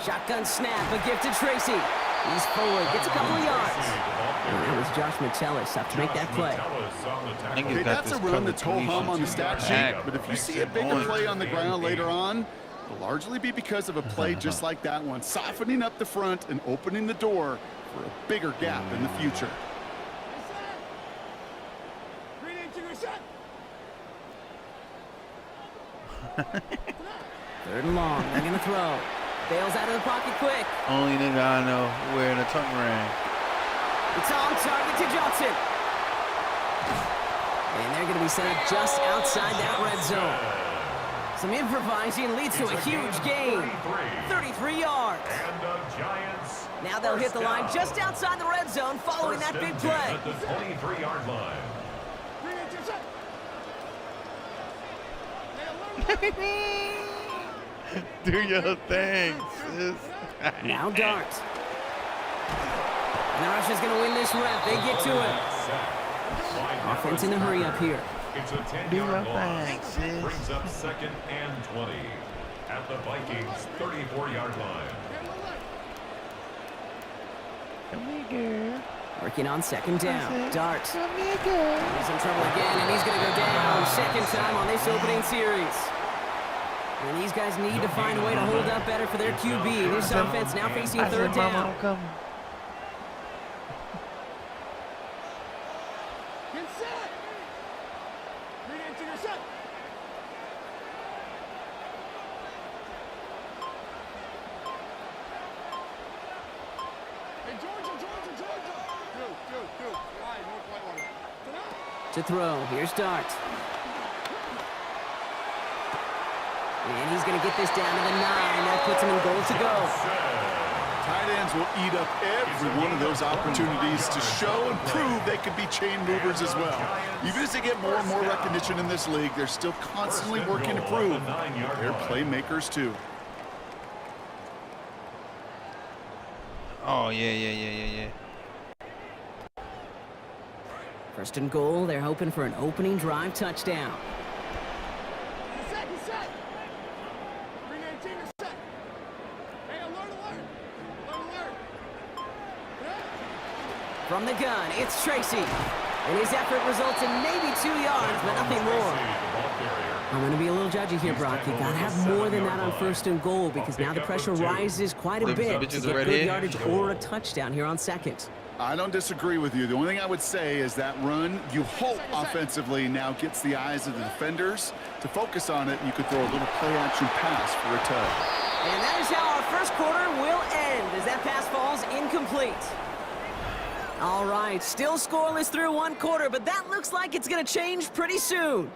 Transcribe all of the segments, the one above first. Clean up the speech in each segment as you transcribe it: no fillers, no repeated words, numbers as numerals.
Shotgun snap, a gift to Tracy. He's forward, gets a couple of yards. And that was Josh Metellus up to make that play. Okay, that's a run that's ho-hum on the stat sheet, but if you see a bigger play on the ground later on, it'll largely be because of a play just like that one, softening up the front and opening the door for a bigger gap in the future. Third and long, they're going to throw. Bails out of the pocket quick. Only nigga I know wearing a tongue ring. It's on target to Johnson. And they're going to be set up just outside that red zone. Some improvising leads to a huge gain. 33 yards. Now they'll hit the line just outside the red zone following that big play. At the 23-yard line. Do your thing, sis. Now Dart. And the Russians going to win this rep. They get to it. Offense in a hurry up here. It's a 10-yard loss. Brings up 2nd and 20 at the Vikings' 34-yard line. Come here, girl. Working on 2nd down. Dart. Come here, girl. He's in trouble again, and he's going to go down. 2nd time on this opening series. And these guys need to find a way to hold up better for their QB. This offense now facing 3rd down. Mama, I'm coming. To throw, here's Dart. And he's going to get this down to the 9. That puts him in goal to go. Tight ends will eat up every one of those opportunities to show and prove they could be chain movers as well. Even as they get more and more recognition in this league, they're still constantly working to prove they're playmakers too. Oh, yeah. 1st and goal, they're hoping for an opening drive touchdown. From the gun, it's Tracy. And his effort results in maybe 2 yards, but nothing more. I'm going to be a little judgy here, Brock. You got to have more than that on 1st and goal because now the pressure rises quite a bit to get good yardage or a touchdown here on 2nd. I don't disagree with you. The only thing I would say is that run, you hope offensively now gets the eyes of the defenders to focus on it, and you could throw a little play-action pass for a tug. And that is how our 1st quarter will end as that pass falls incomplete. All right, still scoreless through 1 quarter, but that looks like it's going to change pretty soon.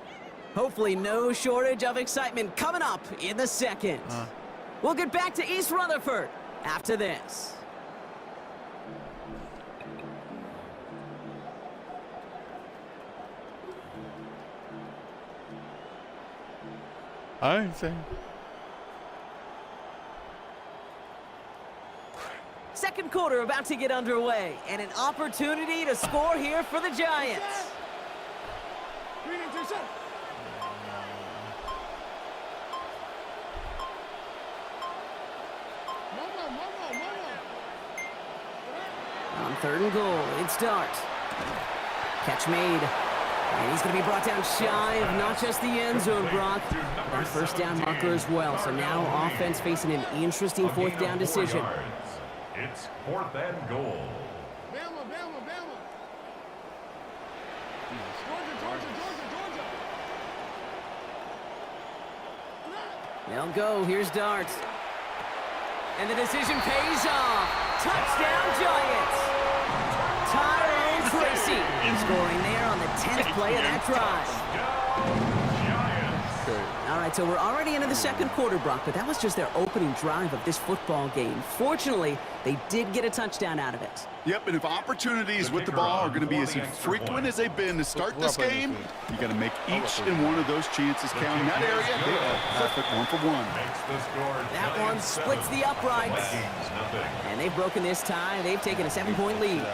Hopefully no shortage of excitement coming up in the 2nd. We'll get back to East Rutherford after this. I ain't saying. 2nd quarter about to get underway, and an opportunity to score here for the Giants. On 3rd and goal, it's Dart. Catch made. And he's going to be brought down shy of not just the end zone, Brock, but that 1st down marker as well. So now offense facing an interesting 4th down decision. It's 4th and goal. They'll go. Here's Dart. And the decision pays off. Touchdown, Giants. Tyrone Tracy scoring there on the 10th play of that drive. All right, so we're already into the 2nd quarter, Brock, but that was just their opening drive of this football game. Fortunately, they did get a touchdown out of it. Yep, and if opportunities with the ball are going to be as frequent as they've been to start this game, you got to make each and one of those chances count. In that area, they are perfect 1 for 1. That one splits the uprights. And they've broken this tie. They've taken a 7-point lead.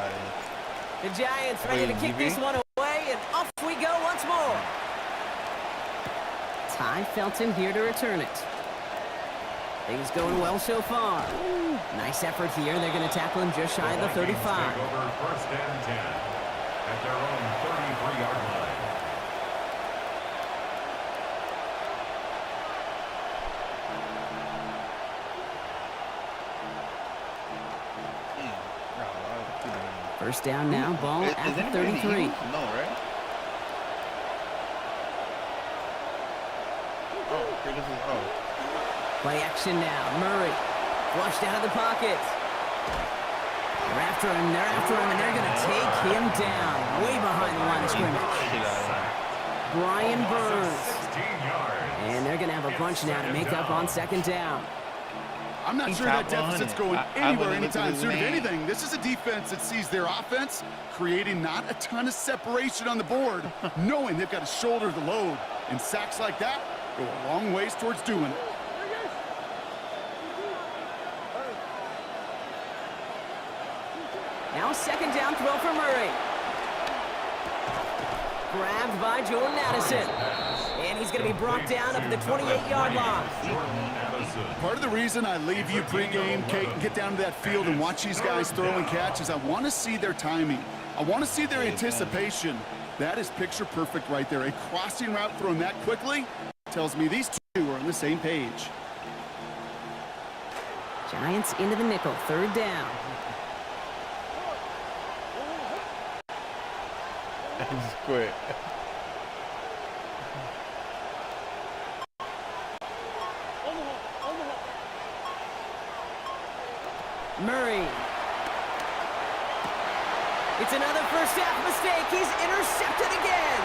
The Giants ready to kick this one away, and off we go once more. Ty Felton here to return it. Things going well so far. Nice effort here. They're going to tackle him just shy of the 35. Over first and 10 at their own 33-yard line. First down now, ball at the 33. No, right? Oh, here this is. Oh. Play action now. Murray flushed out of the pocket. They're after him, and they're going to take him down way behind the line of scrimmage. Brian Burns. And they're going to have a bunch now to make up on second down. I'm not sure that deficit's going anywhere anytime soon. If anything, this is a defense that sees their offense creating not a ton of separation on the board, knowing they've got to shoulder the load. And sacks like that go a long ways towards doing it. Now second down throw for Murray. Grabbed by Jordan Addison. And he's going to be brought down up at the 28-yard line. Part of the reason I leave you pregame, Kate, and get down to that field and watch these guys throw and catch is I want to see their timing. I want to see their anticipation. That is picture perfect right there. A crossing route thrown that quickly tells me these two are on the same page. Giants into the nickel, third down. Just quit. Murray. It's another first half mistake. He's intercepted again.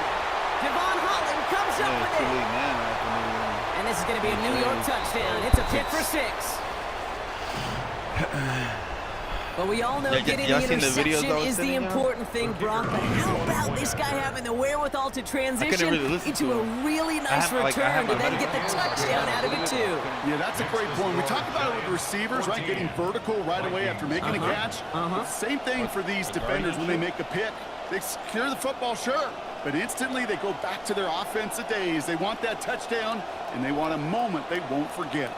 Devon Holland comes up with it. And this is going to be a New York touchdown. It's a pick for 6. But we all know getting the interception is the important thing, Brock. But how about this guy having the wherewithal to transition into a really nice return to then get the touchdown out of it, too? Yeah, that's a great point. We talk about it with receivers, right, getting vertical right away after making a catch. Same thing for these defenders when they make a pick. They secure the football, sure, but instantly they go back to their offensive days. They want that touchdown, and they want a moment they won't forget.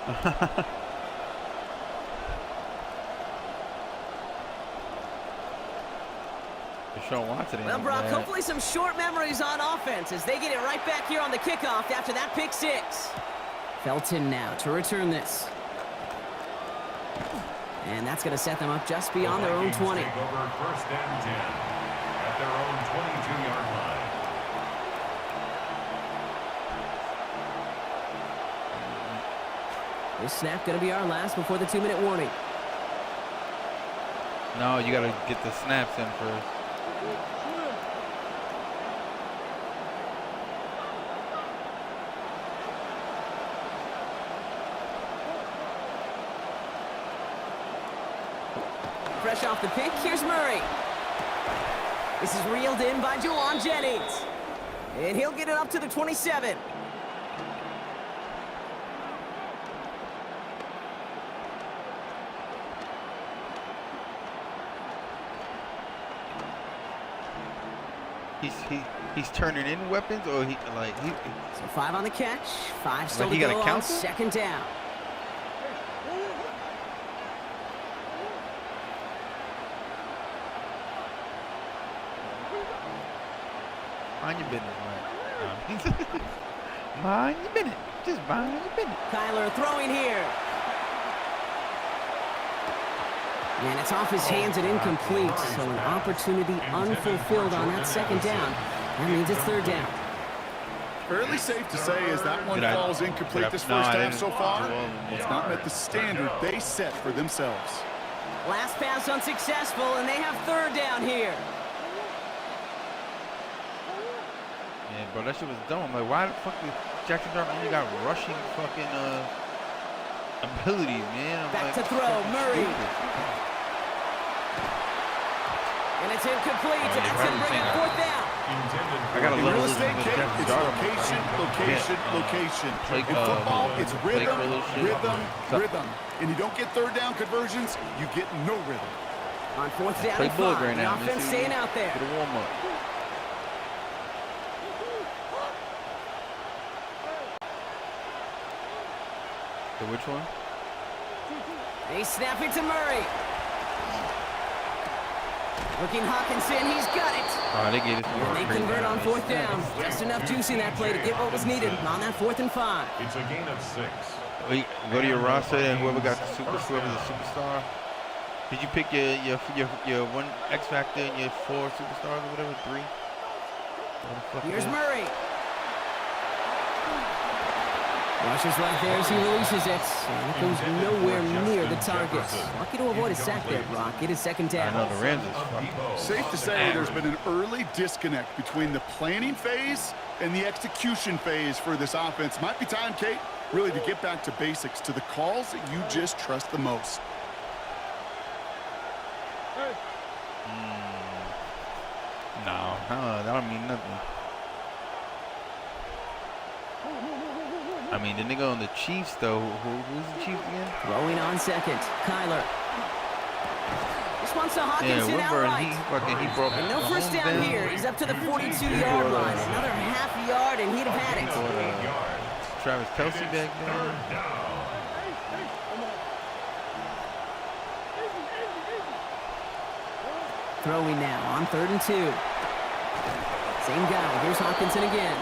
Well, Brock, hopefully some short memories on offense as they get it right back here on the kickoff after that pick 6. Felton now to return this. And that's going to set them up just beyond their own 20. Take over first and 10 at their own 22-yard line. This snap going to be our last before the 2-minute warning. No, you got to get the snaps in first. Fresh off the pick, here's Murray. This is reeled in by Juwan Jennings. And he'll get it up to the 27. He's turning in weapons, or So 5 on the catch, 5 still to go on second down. Mind your business, man. Mind your business. Just mind your business. Kyler throwing here. And it's off his hands and incomplete, so an opportunity unfulfilled on that second down. That means it's third down. Fairly safe to say as that one falls incomplete this first half so far. It's not met the standard they set for themselves. Last pass unsuccessful, and they have third down here. Yeah, bro, that shit was dumb. I'm like, why the fuck did Jackson Dart only got rushing fucking abilities, man? Back to throw, Murray. And it's incomplete, and that's going to bring it fourth down. I got a little real estate, it's location, location. In football, it's rhythm. And you don't get third down conversions, you get no rhythm. On fourth down and 5, right now. The offense staying out there. Get a warm-up. So which one? They snap it to Murray. Looking Hawkinson, he's got it. Oh, they gave it to And they convert on fourth down. Just enough juice in that play to get what was needed on that 4th and 5. It's a gain of 6. Wait, go to your roster and whoever's the superstar. Did you pick your one X Factor and your 4 superstars or whatever? 3? Here's Murray. Rushes right there as he releases it. And it goes nowhere near the target. Lucky to avoid a sack there, Brock. It is 2nd down. I know the Rams is Safe to say there's been an early disconnect between the planning phase and the execution phase for this offense. Might be time, Kate, really to get back to basics, to the calls that you just trust the most. No, that don't mean nothing. I mean, the nigga on the Chiefs, though, who's the Chiefs again? Throwing on 2nd. Kyler. This one's to Hawkinson outright. He broke And no first down here. He's up to the 42-yard line. Another half yard, and he'd have had it. Travis Kelce back there. Throwing now on 3rd and 2. Same guy. Here's Hawkinson again.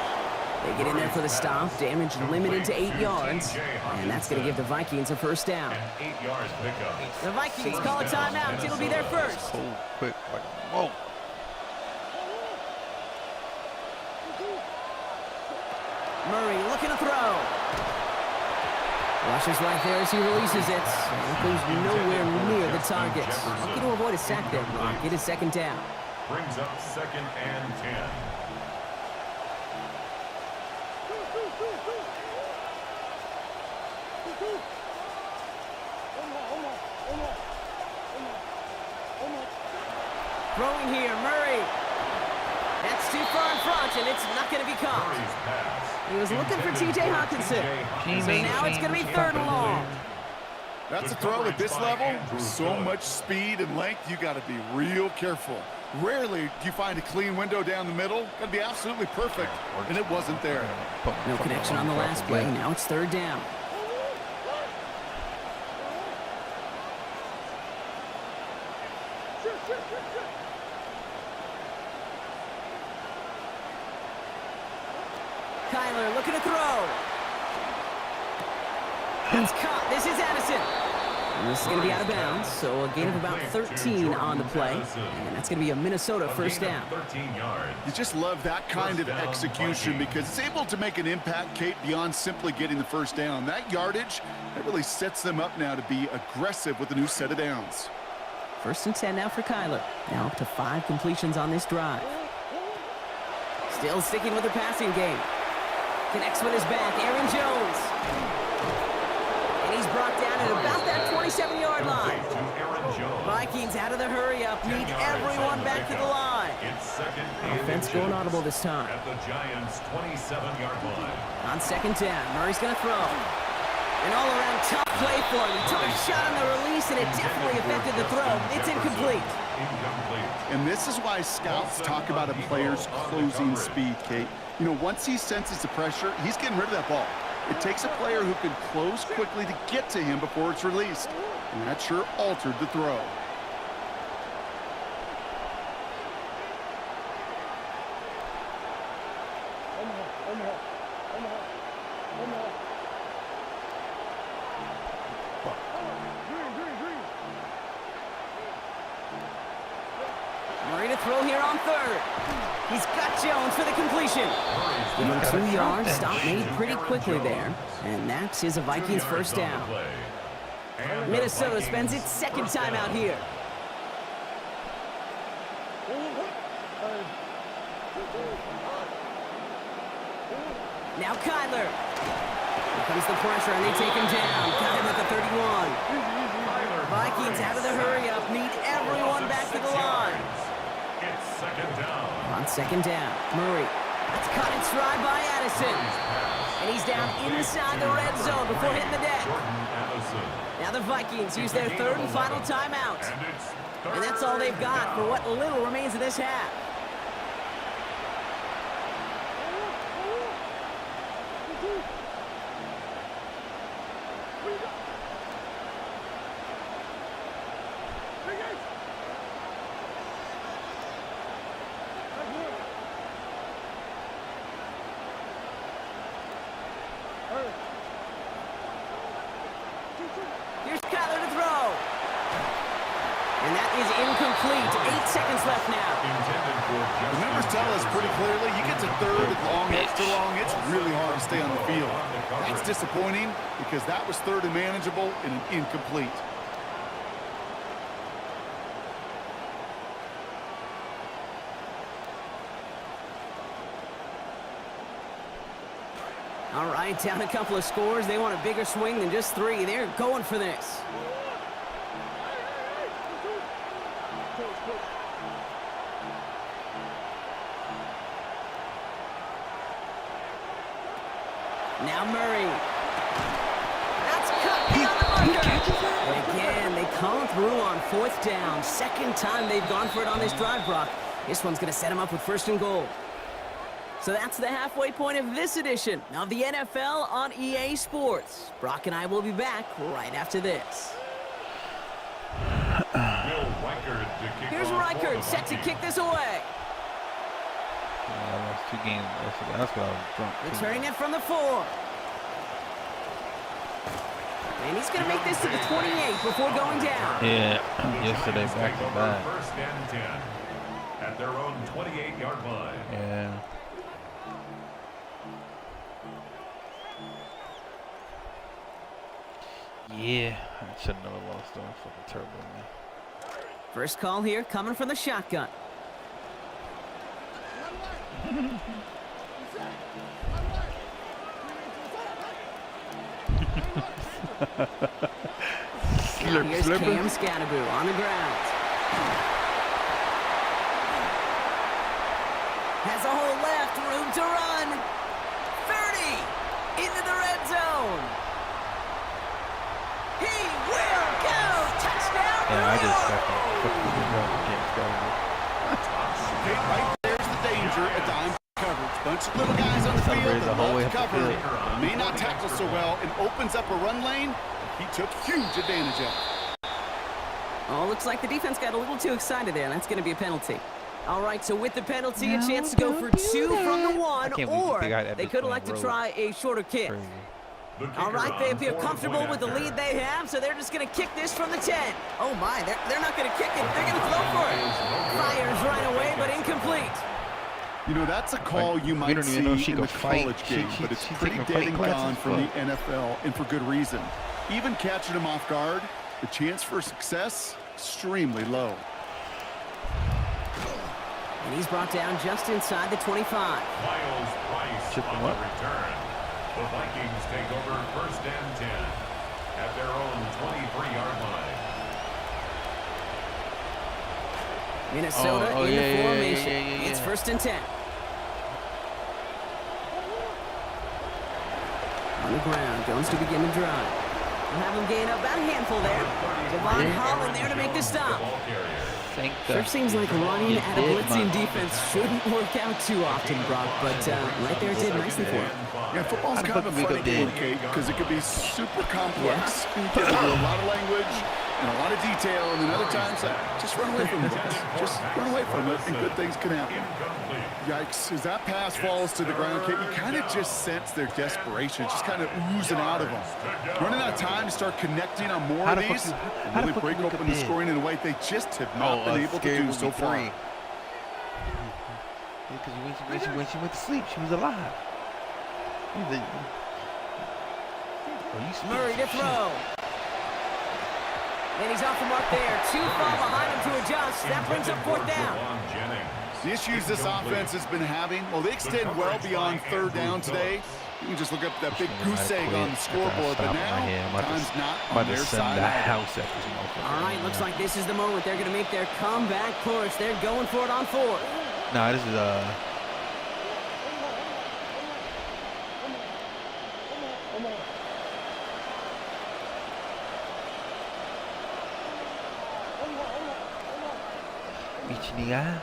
They get in there for the stop. Damage limited to 8 yards. And that's going to give the Vikings a first down. 8 yards pickup. The Vikings call a timeout. It'll be their first. So quick, like, whoa. Murray looking to throw. Rushes right there as he releases it. And it goes nowhere near the target. Lucky to avoid a sack there, Brock. It is 2nd down. Brings up 2nd and 10. Throwing here, Murray. That's too far in front, and it's not going to be caught. He was looking for T.J. Hawkinson. So now it's going to be 3rd and long. That's a throw at this level. So much speed and length, you got to be real careful. Rarely do you find a clean window down the middle. Got to be absolutely perfect, and it wasn't there. No connection on the last play. Now it's 3rd down. Kyler looking to throw. It's caught. This is Addison. And this is going to be out of bounds, so a gain of about 13 on the play. And that's going to be a Minnesota first down. 13 yards. You just love that kind of execution because it's able to make an impact, Kate, beyond simply getting the first down. That yardage, that really sets them up now to be aggressive with a new set of downs. 1st and 10 now for Kyler. Now up to 5 completions on this drive. Still sticking with the passing game. Connects with his back, Aaron Jones. And he's brought down at about that 27-yard line. Vikings out of the hurry-up, need everyone back to the line. Offense going audible this time. At the Giants' 27-yard line. On 2nd down, Murray's going to throw. An all-around tough play for him. He took a shot on the release, and it definitely affected the throw. It's incomplete. And this is why scouts talk about a player's closing speed, Kate. You know, once he senses the pressure, he's getting rid of that ball. It takes a player who can close quickly to get to him before it's released. And that sure altered the throw. Murray to throw here on 3rd. He's got Jones for the completion. Give him 2 yards. Stop made pretty quickly there. And that is a Vikings first down. Minnesota spends its 2nd time out here. Now Kyler. Here comes the pressure, and they take him down. Got him at the 31. Vikings out of the hurry-up. Need everyone back to the line. It's 2nd down. On 2nd down, Murray. That's caught in stride by Addison. And he's down inside the red zone before hitting the deck. Now the Vikings use their 3rd and final timeout. And that's all they've got for what little remains of this half. And that is incomplete. 8 seconds left now. The numbers tell us pretty clearly, you get to third and long, extra long, it's really hard to stay on the field. That's disappointing because that was third and manageable and an incomplete. All right, down a couple of scores. They want a bigger swing than just 3. They're going for this. Now Murray. That's cut beyond the marker. And again, they come through on 4th down. Second time they've gone for it on this drive, Brock. This one's going to set them up with 1st and goal. So that's the halfway point of this edition of the NFL on EA Sports. Brock and I will be back right after this. Here's Reichert set to kick this away. I lost 2 games. That's what I was drunk. Returning it from the 4. And he's going to make this to the 28 before going down. Yeah, yesterday back to back. 1st and 10 at their own 28-yard line. Yeah. Yeah, I should have never lost though. Fucking terrible, man. First call here coming from the shotgun. Now here's Cam Scatterboo on the ground. Has a hole left, room to run. 30 into the red zone. He will go. Touchdown. Yeah, I just fucking Okay, right there's the danger at dime coverage. Bunch of little guys on the field that love to cover. May not tackle so well and opens up a run lane. He took huge advantage of it. Oh, looks like the defense got a little too excited there. That's going to be a penalty. All right, so with the penalty, a chance to go for 2 from the 1, or they could elect to try a shorter kick. All right, they appear comfortable with the lead they have, so they're just going to kick this from the 10. Oh, my, they're not going to kick it. They're going to throw for it. Fires right away, but incomplete. You know, that's a call you might see in the college game, but it's pretty dead and gone from the NFL, and for good reason. Even catching him off guard, the chance for success, extremely low. And he's brought down just inside the 25. Miles Price on the return. The Vikings take over 1st and 10 at their own 23-yard line. Minnesota in the formation. It's 1st and 10. On the ground, Jones to begin the drive. We'll have him gain about a handful there. Devon Holland there to make the stop. Sure seems like running at a blitzing defense shouldn't work out too often, Brock, but right there it did nicely for him. Yeah, football's kind of a funny game, Kate, because it could be super complex. You get into a lot of language and a lot of detail, and then other times, just run away from it. Just run away from it, and good things can happen. Yikes, as that pass falls to the ground, Kate, you kind of just sense their desperation. It's just kind of oozing out of them. Running out of time to start connecting on more of these and really break open the scoring in a way they just have not been able to do so far. Because when she went to sleep, she was alive. Murray to throw. And he's off the mark there. Too far behind him to adjust. That brings up 4th down. The issues this offense has been having, well, they extend well beyond 3rd down today. You can just look up that big goose egg on the scoreboard, but now time's not on their side. All right, looks like this is the moment. They're going to make their comeback push. They're going for it on 4th. No, this is Michiniga.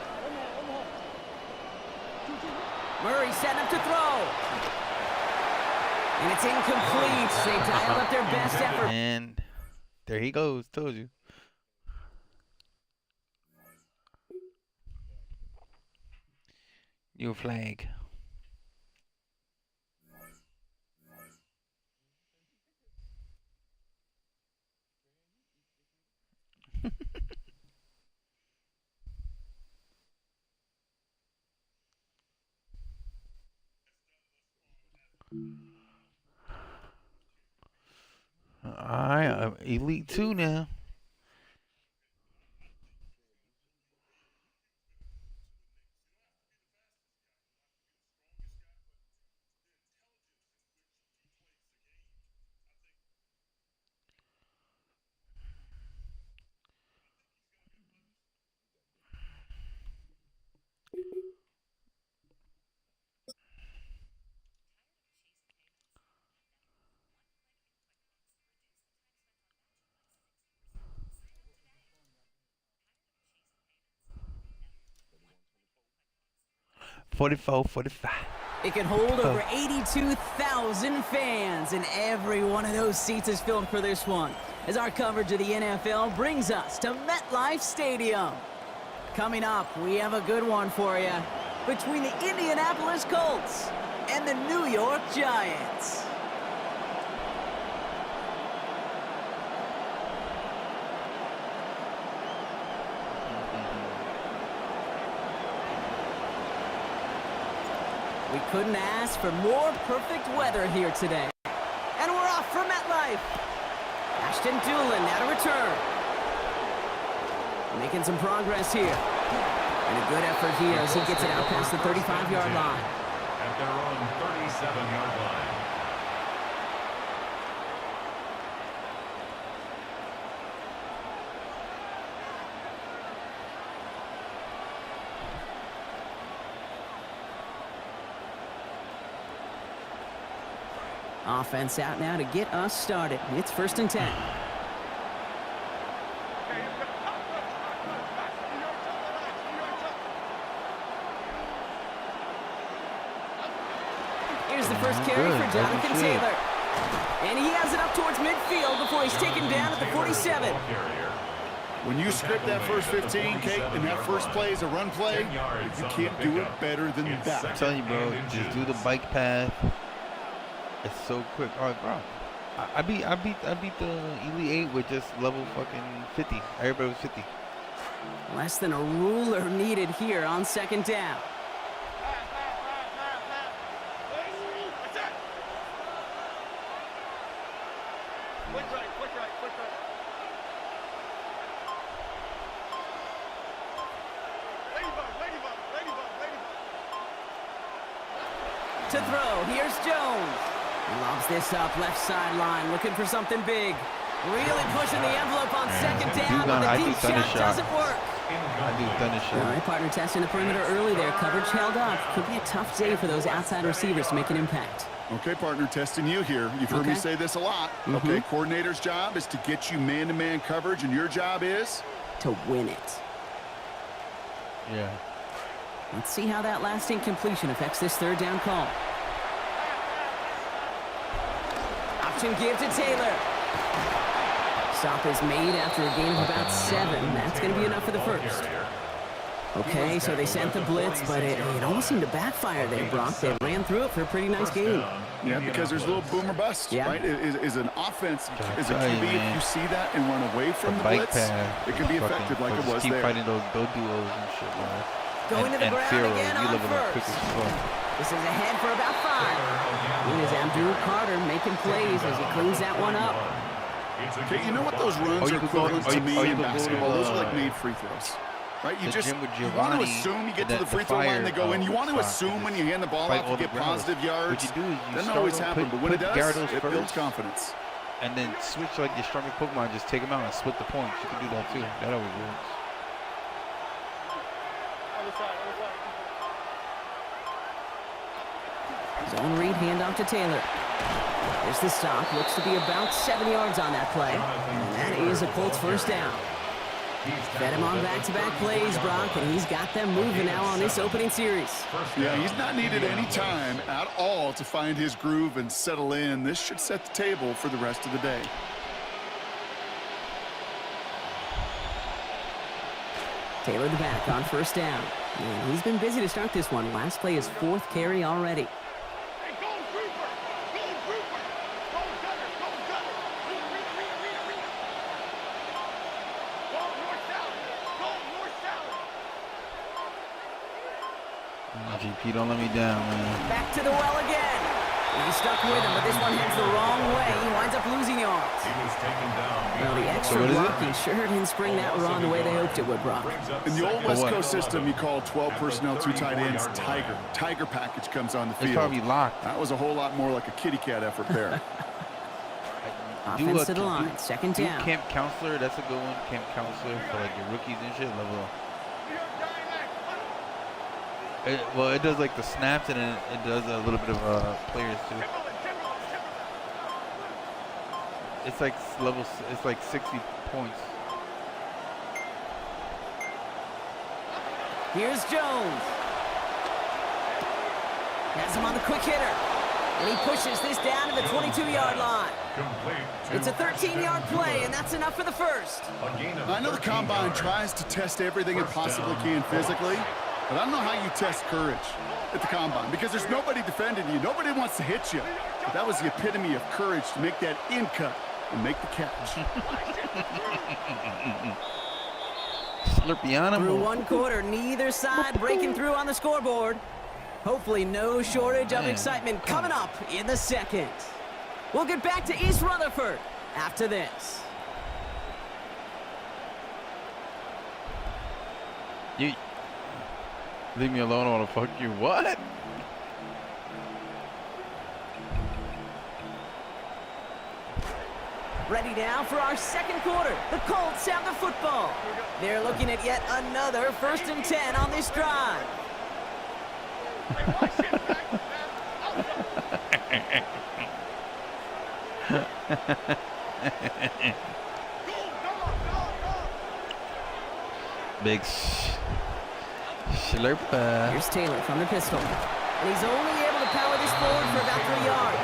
Murray setting up to throw. And it's incomplete. They dialed up their best effort. And there he goes. Told you. New flag. Alright, I'm Elite 2 now. $44.45. It can hold over 82,000 fans, and every one of those seats is filled for this one, as our coverage of the NFL brings us to MetLife Stadium. Coming up, we have a good one for you between the Indianapolis Colts and the New York Giants. We couldn't ask for more perfect weather here today. And we're off for MetLife. Ashton Dulin at a return. Making some progress here. And a good effort here as he gets it out past the 35-yard line. At their own 37-yard line. Offense out now to get us started. It's 1st and 10. Here's the first carry for Jonathan Taylor. And he has it up towards midfield before he's taken down at the 47. When you script that first 15, Kate, and that first play is a run play, you can't do it better than that. I'm telling you, bro, just do the bike path. It's so quick. All right, bro. I beat the Elite 8 with just level fucking 50. Everybody was 50. Less than a ruler needed here on 2nd down. To throw, here's Jones. He lobs this up left sideline, looking for something big. Really pushing the envelope on 2nd down, but the deep shot doesn't work. I do thunder shot. All right, partner testing the perimeter early there. Coverage held up. Could be a tough day for those outside receivers to make an impact. Okay, partner, testing you here. You've heard me say this a lot. Okay, coordinator's job is to get you man-to-man coverage, and your job is? To win it. Yeah. Let's see how that last incompletion affects this 3rd down call. Option give to Taylor. Stop is made after a gain of about 7. That's going to be enough for the first. Okay, so they sent the blitz, but it almost seemed to backfire there, Brock. They ran through it for a pretty nice gain. Yeah, because there's a little boom or bust, right? Is an offense, is a QB, if you see that and run away from the blitz, it can be effective like it was keep there. fighting those duos and shit, man. Going to the ground again on first. This is ahead for about 5. And is Abdul Carter making plays as he cleans that one up. Okay, you know what those runs are equivalent to me in basketball? Those are like made free throws. Right? You just want to assume you get to the free throw line, they go in. You want to assume when you hand the ball off, you get positive yards. Doesn't always happen, but when it does, it builds confidence. And then switch like your stronger Pokemon, just take them out and split the points. You can do that too. That always works. Zone read, handoff to Taylor. There's the stop. Looks to be about 7 yards on that play. And that is a Colts 1st down. Fed him on back-to-back plays, Brock, and he's got them moving now on this opening series. Yeah, he's not needed any time at all to find his groove and settle in. This should set the table for the rest of the day. Taylor the back on 1st down. And he's been busy to start this one. Last play is 4th carry already. GP, don't let me down, man. Back to the well again. He's stuck with him, but this one heads the wrong way. He winds up losing yards. He was taken down. Well, the extra blocking sure didn't spring that run the way they hoped it would, Brock. In the old West Coast system, you call 12 personnel, 2 tight ends, Tiger. Tiger package comes on the field. It's probably locked. That was a whole lot more like a kitty cat effort there. Offense to the line, second down. Camp counselor, that's a good one. Camp counselor for like your rookies and shit. Well, it does like the snaps and it does a little bit of players too. It's like level. It's like 60 points. Here's Jones. Has him on the quick hitter. And he pushes this down to the 22-yard line. It's a 13-yard play, and that's enough for the first. I know the Combine tries to test everything it possibly can physically, but I don't know how you test courage at the Combine because there's nobody defending you. Nobody wants to hit you. But that was the epitome of courage to make that in cut and make the catch. Slurpee animal. Through one quarter, neither side breaking through on the scoreboard. Hopefully no shortage of excitement coming up in the second. We'll get back to East Rutherford after this. You leave me alone, I want to fuck you. What? Ready now for our second quarter. The Colts have the football. They're looking at yet another 1st and 10 on this drive. Big slurp. Here's Taylor from the pistol. And he's only able to power this forward for about 3 yards.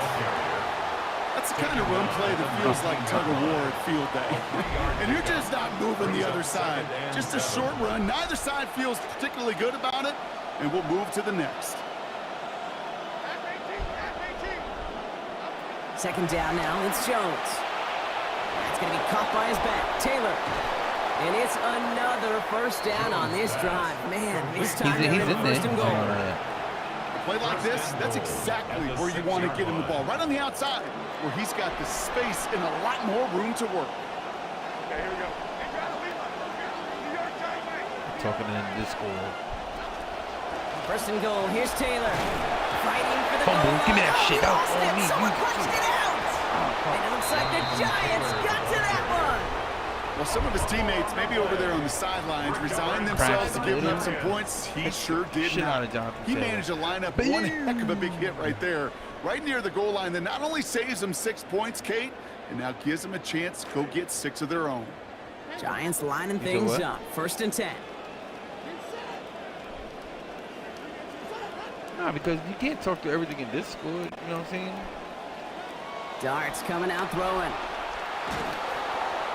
That's the kind of run play that feels like tug-of-war at field day. And you're just not moving the other side. Just a short run. Neither side feels particularly good about it, and we'll move to the next. Second down now, it's Jones. That's going to be caught by his back. Taylor. And it's another 1st down on this drive. Man, this time they're in 1st and goal. A play like this, that's exactly where you want to get him the ball. Right on the outside, where he's got the space and a lot more room to work. Okay, here we go. Talking in Discord. 1st and goal, here's Taylor. Fighting for the Fumble, goal. give me that shit out. Lost it. Me, Someone you. punched it out. And it looks like the Giants got to that one. Well, some of his teammates, maybe over there on the sidelines, resigned themselves to giving up some points. He sure did not. He managed to line up one heck of a big hit right there, right near the goal line that not only saves them 6 points, Kate, and now gives them a chance to go get 6 of their own. Giants lining things up. 1st and 10. Nah, because you can't talk to everything in this squad, you know what I'm saying? Darts coming out throwing.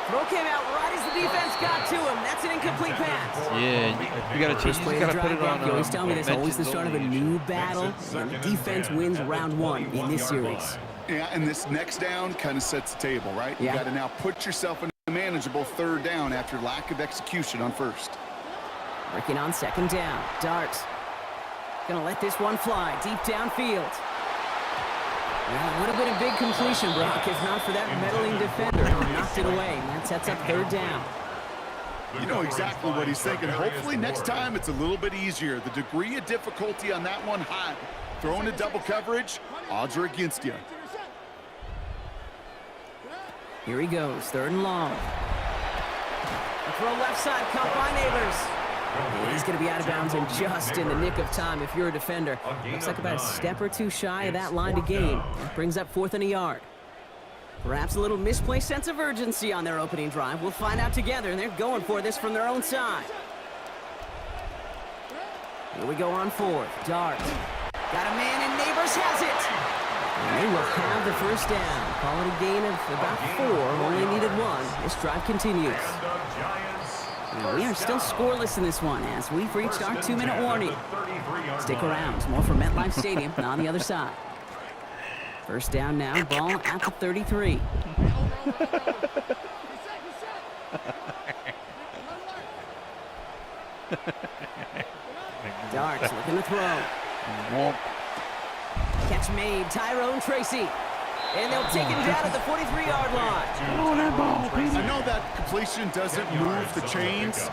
Throw came out right as the defense got to him. That's an incomplete pass. Yeah, you gotta change. First You play just of the gotta put drive, it on. you always tell me this always the mentions start of a only. new battle, and the defense wins round 1 in this series. Yeah, and this next down kind of sets the table, right? You Yeah. got to now put yourself in a manageable 3rd down after lack of execution on 1st. Working on 2nd down. Darts gonna let this one fly deep downfield. Well, it would have been a big completion, Brock, if not for that meddling defender who knocked it away. And that sets up 3rd down. You know exactly what he's thinking. Hopefully next time it's a little bit easier. The degree of difficulty on that one high. Throwing a double coverage, odds are against you. Here he goes, 3rd and long. A throw left side, caught by Neighbors. And he's going to be out of bounds in just in the nick of time if you're a defender. Looks like about a step or 2 shy of that line to gain. That brings up 4th and a yard. Perhaps a little misplaced sense of urgency on their opening drive. We'll find out together, and they're going for this from their own side. Here we go on 4th. Dart. Got a man, and Neighbors has it. And they will have the 1st down. Call it a gain of about 4. Only needed 1. This drive continues. Now, we are still scoreless in this one as we've reached our 2-minute warning. Stick around. More from MetLife Stadium on the other side. 1st down now. Ball at the 33. Darts looking to throw. Catch made, Tyrone Tracy. And they'll take him down at the 43-yard line. I know that completion doesn't move the chains.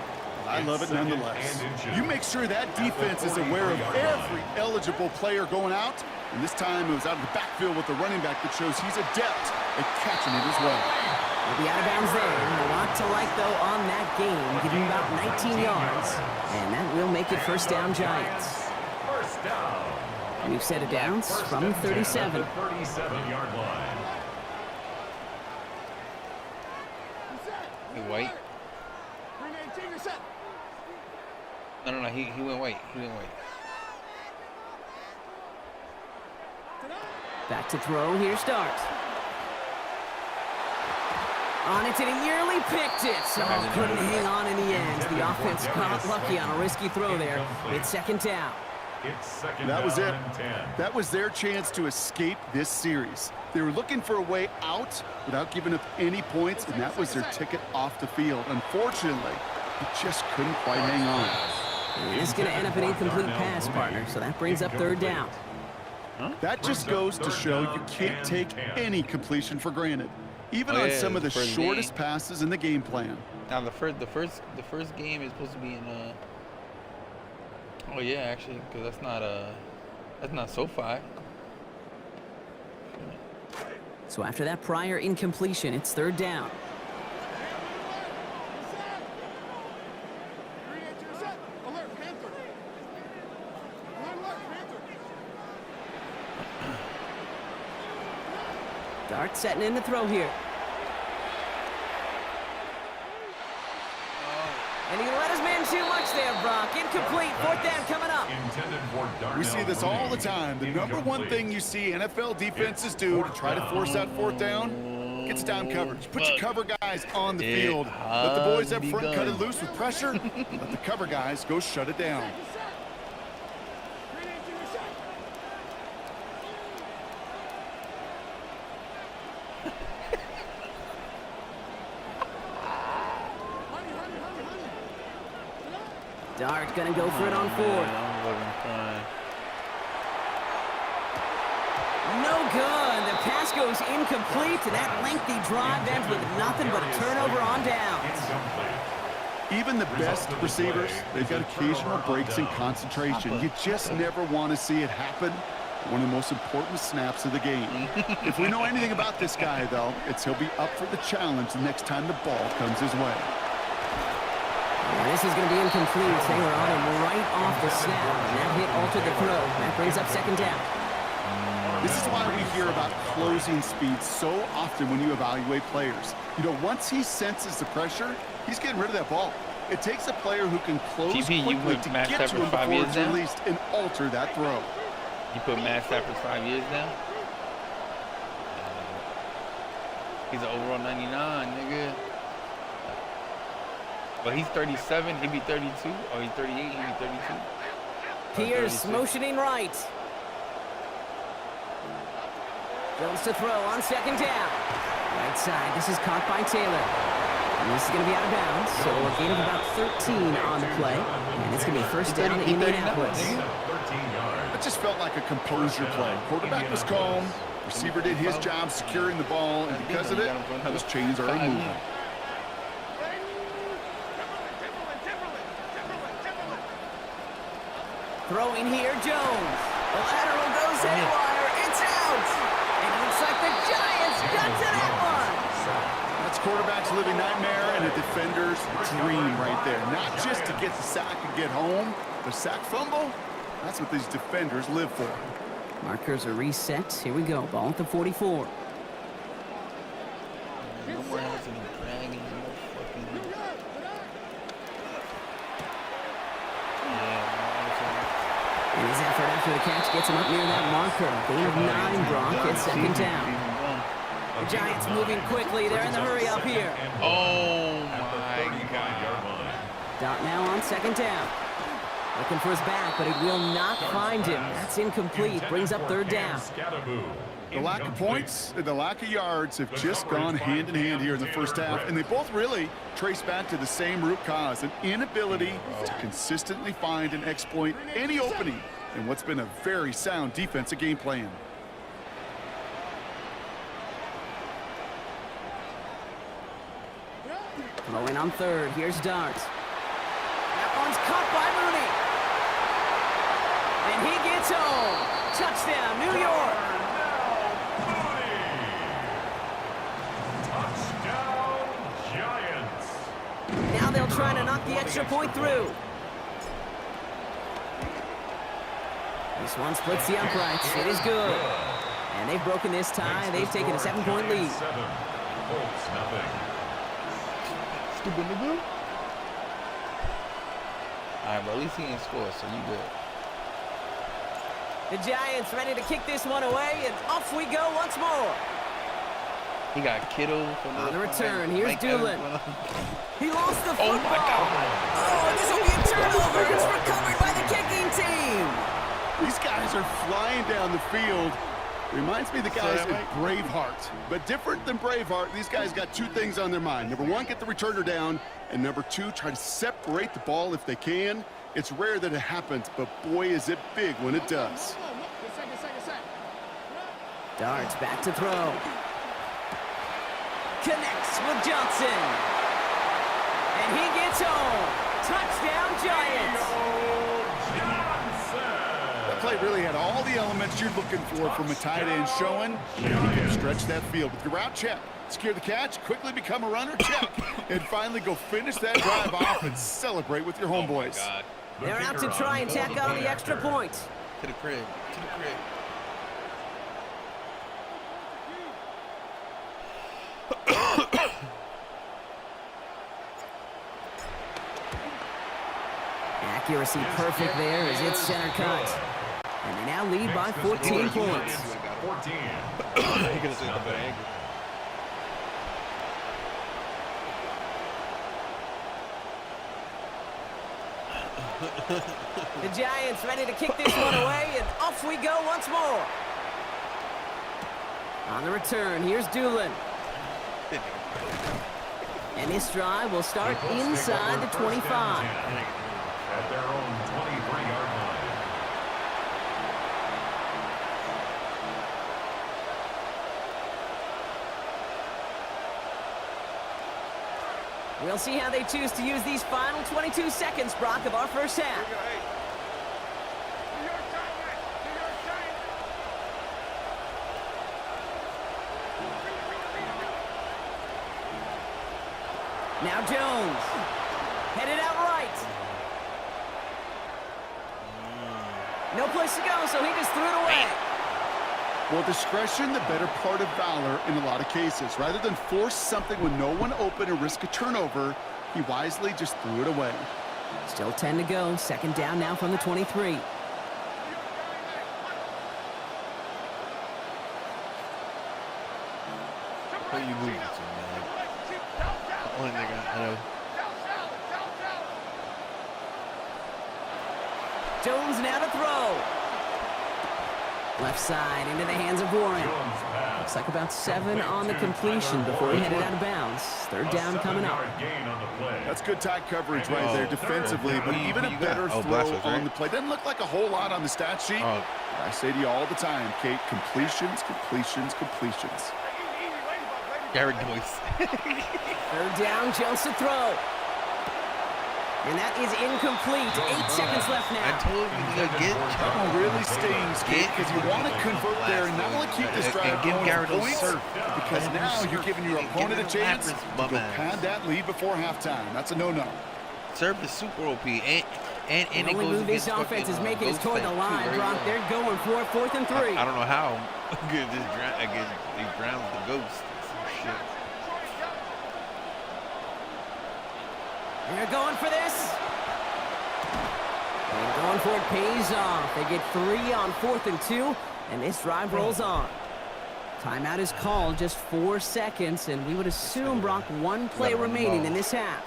I love it nonetheless. You make sure that defense is aware of every eligible player going out. And this time it was out of the backfield with the running back that shows he's adept at catching it as well. He'll be out of bounds there. A lot to like, though, on that game. Give him about 19 yards. And that will make it first down, Giants. First down. New set of downs from the 37. 37-yard line. He white? No, he went white. He went white. Back to throw. Here starts. On it, and he nearly picked it. Oh, couldn't hang on in the end. The offense got lucky on a risky throw there. It's second down. It's second That was it. down and 10. That was their chance to escape this series. They were looking for a way out without giving up any points, and that was their ticket off the field. Unfortunately, they just couldn't quite hang on. And it's going to end up an incomplete pass, partner, so that brings up third down. That just goes to show you can't take any completion for granted, even on some of the shortest passes in the game plan. Now the first game is supposed to be in oh yeah, actually, because that's not SoFi. So after that prior incompletion, it's third down. Dart setting in the throw here. And he let his man too much there, Brock. Incomplete. Fourth down coming up. We see this all the time. The number one thing you see NFL defenses do to try to force that fourth down, gets down coverage. Put your cover guys on the field. Let the boys up front cut it loose with pressure. Let the cover guys go shut it down. Dart gonna go for it on fourth. No good. The pass goes incomplete, and that lengthy drive ends with nothing but a turnover on downs. Even the best receivers, they've got occasional breaks in concentration. You just never want to see it happen. One of the most important snaps of the game. If we know anything about this guy, though, it's he'll be up for the challenge the next time the ball comes his way. And this is going to be incomplete. They were on him right off the snap, and that hit altered the throw. That brings up second down. This is why we hear about closing speed so often when you evaluate players. You know, once he senses the pressure, he's getting rid of that ball. It takes a player who can close quickly to get to him before it's released and alter that throw. You put Matt Stafford 5 years down? He's an overall 99, nigga. But he's 37, he'd be 32. Or he's 38, he'd be 32. Pierce motioning right. Jones to throw on second down. Right side, this is caught by Taylor. And this is going to be out of bounds, so a gain of about 13 on the play. And it's going to be first down in Indianapolis. It just felt like a composure play. Quarterback was calm. Receiver did his job securing the ball, and because of it, those chains are moving. Throwing here, Jones. The lateral goes haywire. It's out. And it looks like the Giants got to that one. That's quarterback's living nightmare and a defender's dream right there. Not just to get the sack and get home, the sack fumble, that's what these defenders live for. Markers are reset. Here we go. Ball at the 44. And his effort after the catch gets him up near that marker. Gain of 9, Brock. It's second down. The Giants moving quickly. They're in the hurry up here. Oh, my God. Dart now on second down. Looking for his back, but he will not find him. That's incomplete. Brings up third down. The lack of points and the lack of yards have just gone hand in hand here in the first half, and they both really trace back to the same root cause, an inability to consistently find and exploit any opening in what's been a very sound defensive game plan. point on third. Here's Dart. That one's caught by Mooney. And he gets home. Touchdown, New York. Touchdown, Giants. Now they'll try to knock the extra point through. This one splits the uprights. It is good. And they've broken this tie. They've taken a 7-point lead. 7, Colts nothing. Stupid nigga. Alright, but at least he didn't score, so you good. The Giants ready to kick this one away, and off we go once more. He got Kittle from On the return, here's Doolin. He lost the Oh football. my God. Oh, this will be a turnover. It's recovered by the kicking team. These guys are flying down the field. Reminds me of the guys at Braveheart. But different than Braveheart, these guys got two things on their mind. Number one, get the returner down. And number two, try to separate the ball if they can. It's rare that it happens, but boy, is it big when it does. Darts back to throw. Connects with Johnson. And he gets home. Touchdown, Giants. That play really had all the elements you're looking for from a tight end showing. He can stretch that field with your route, check. Secure the catch, quickly become a runner, check. And finally go finish that drive off and celebrate with your homeboys. They're out to try and tack on the extra point. To the crib. To the crib. Accuracy perfect there as it's center cut. And they now lead by 14 points. 14. The Giants ready to kick this one away, and off we go once more. On the return, here's Doolin. And this drive will start inside the 25. At their own 23-yard line. We'll see how they choose to use these final 22 seconds, Brock, of our first half. Now Jones. Headed out right. No place to go, so he just threw it away. Well, discretion, the better part of valor in a lot of cases. Rather than force something with no one open and risk a turnover, he wisely just threw it away. Still 10 to go. Second down now from the 23. Who you moving to, man? Only nigga I know. Jones now to throw. Left side into the hands of Warren. Looks like about 7 on the completion before he headed out of bounds. Third down coming up. That's good tight coverage right there defensively, but even a better throw on the play. Doesn't look like a whole lot on the stat sheet. I say to you all the time, Kate, completions, completions, completions. Garrett Noyce. Third down, Jones to throw. And that is incomplete. 8 seconds left now. I told you to get That one really stings, Kate, because you want to convert there and not only keep this drive going with points, because now you're giving your opponent a chance to go pad that lead before halftime. That's a no-no. Serve is super OP, and The it only goes move this against offense is fucking, making is Ghost toward the Fest, too, line, right? Brock. They're going for it, 4th and 3. I don't know how good this against these Browns the Ghost. Some shit. They're going for this. And going for it pays off. They get 3 on 4th and 2, and this drive rolls on. Timeout is called, just 4 seconds, and we would assume, Brock, 1 play remaining in this half.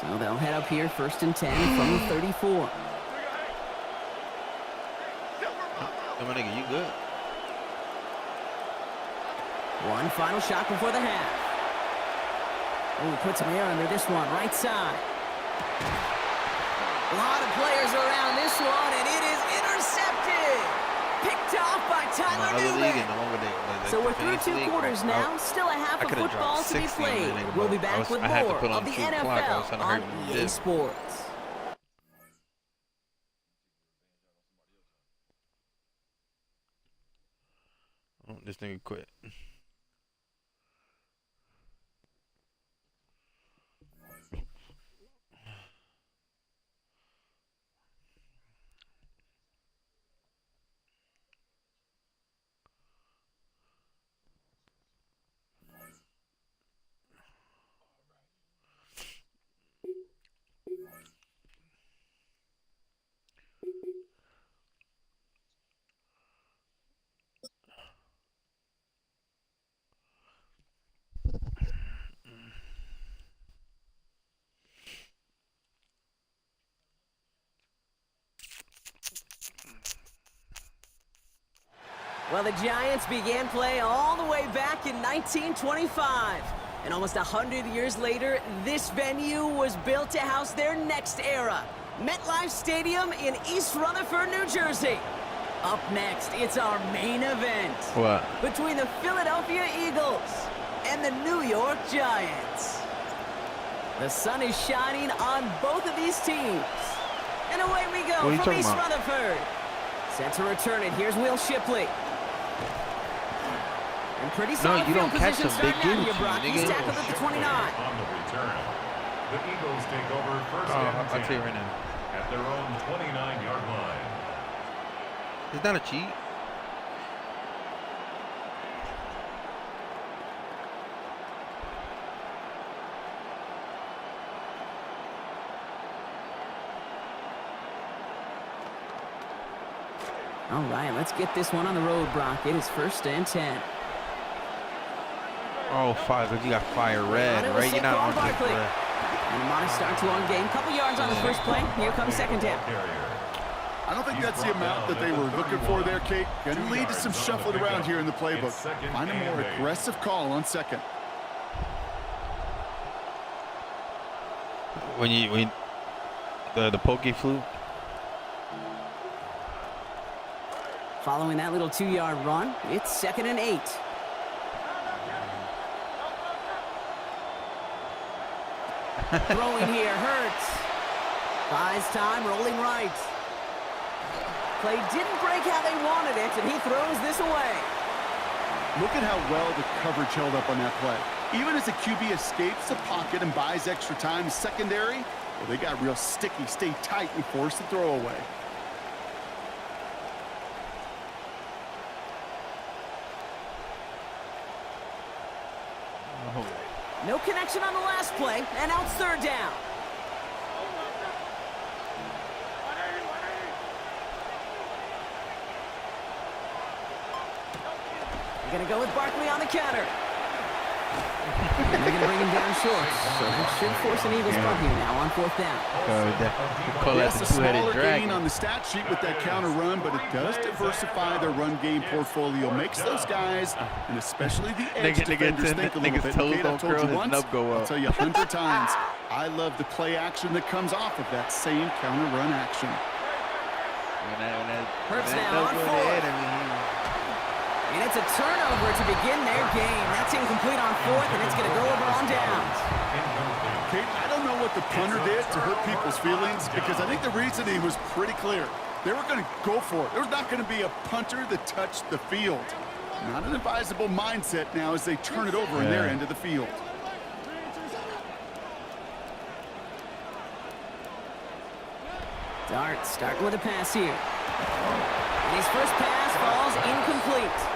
So they'll head up here, 1st and 10 from the 34. Come on, nigga, you good? One final shot before the half. Oh, put some air under this one, right side. A lot of players around this one, and it is intercepted. Picked off by Tyler other league Newman. and the one with So we're through fantasy 2 league, quarters I- now. Still a half I of could've football dropped to be 60 on played. that nigga, We'll be but back with I had to more put on of the 2 o'clock. I was NFL trying to on hurry up and EA dip. Sports. Oh, this nigga quit. Well, the Giants began play all the way back in 1925. And almost 100 years later, this venue was built to house their next era. MetLife Stadium in East Rutherford, New Jersey. Up next, it's our main event. What? Between the Philadelphia Eagles and the New York Giants. The sun is shining on both of these teams. And away we What are go you from talking East about? Rutherford. Set to return it. Here's Will Shipley. And pretty solid you don't field catch position them. They starting out give it here, to you, Brock. He's nigga. tackled at the 29. On the return, the Eagles take over first and I'll 10 tell you right now. at their own 29-yard line. It's not a cheat. All right, let's get this one on the road, Brock. It is first and 10. Oh, five. But you got fire red, On it was right? You're not Saquon on this Barkley. red. And a modest start to one game. Couple yards on the first play. Here comes second down. I don't think that's the amount that they were looking for there, Kate. Going to lead to some shuffling around here in the playbook. Find a more aggressive call on second. When the pokey flew. Following that little 2-yard run, it's second and 8. Throwing here, Hurts. Buys time, rolling right. Play didn't break how they wanted it, and he throws this away. Look at how well the coverage held up on that play. Even as the QB escapes the pocket and buys extra time, secondary, well, they got real sticky, stay tight, and force the throw away. No connection on the last play, and now it's third down. They're going to go with Barkley on the counter. And they're going to bring him down short. So that should force an Eagles punt here now on fourth down. Call that Yes, the a smaller two-headed gain dragon. on the stat sheet with that counter run, but it does diversify their run game portfolio. Makes those guys, and especially the edge defenders, think a little bit. toes Kate, I've don't told curl, you his once, nub go I'll up. tell you 100 times, I love the play action that comes off of that same counter run action. Hurts now on fourth. And it's a turnover to begin their game. That's incomplete on fourth, and it's going to go over on downs. Kate, I don't know what the punter did to hurt people's feelings, because I think the reasoning was pretty clear. They were going to go for it. There's not going to be a punter that touched the field. Not an advisable mindset now as they turn it over in their end of the field. Dart starting with a pass here. And his first pass falls incomplete.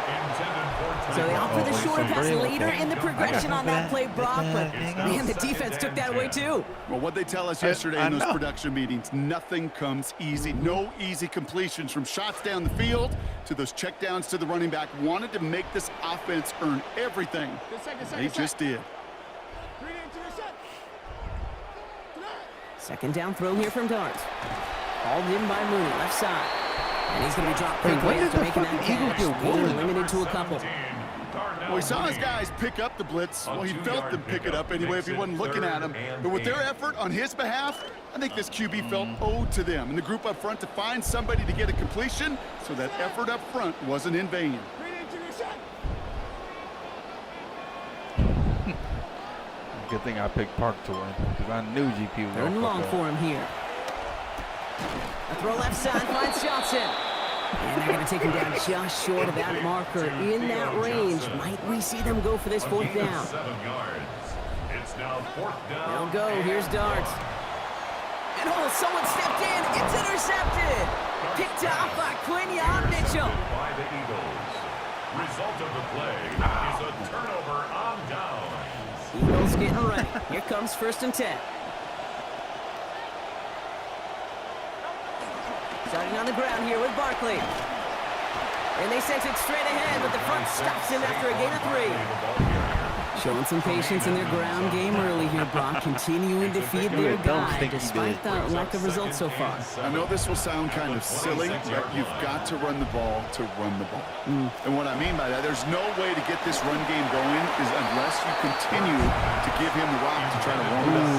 So they opt for the shorter pass, leader in the progression on that play, Brock, but man, the defense took that away too. Well, what they tell us yesterday in those production meetings, nothing comes easy. No easy completions from shots down the field to those checkdowns to the running back. Wanted to make this offense earn everything. They just did. Second down throw here from Dart. Hauled in by Mooney, left side. And he's going to be dropped quickly after making that catch. Being limited to a couple. Well, he saw his guys pick up the blitz. Well, he felt them pick it up anyway if he wasn't looking at him. But with their effort on his behalf, I think this QB felt owed to them and the group up front to find somebody to get a completion so that effort up front wasn't in vain. Good thing I picked Park to win because I knew GP was Third and long for him here. A throw left side finds Johnson. And they're going to take him down just short of that marker in that range. Might we see them go for this fourth down? 7 yards. It's now 4th down. They'll go. Here's Darts. And oh, someone stepped in. It's intercepted. Picked off by Quinyon Mitchell. By the Eagles. Result of the play is a turnover on down. Eagles getting ready. Here comes 1st and 10. Starting on the ground here with Barkley. And they sent it straight ahead, but the front stops him after a gain of 3. Showing some patience in their ground game early here, Brock. Continuing to feed their guy despite the lack of results so far. I know this will sound kind of silly, but you've got to run the ball to run the ball. And what I mean by that, there's no way to get this run game going unless you continue to give him the rock to try to warm it up.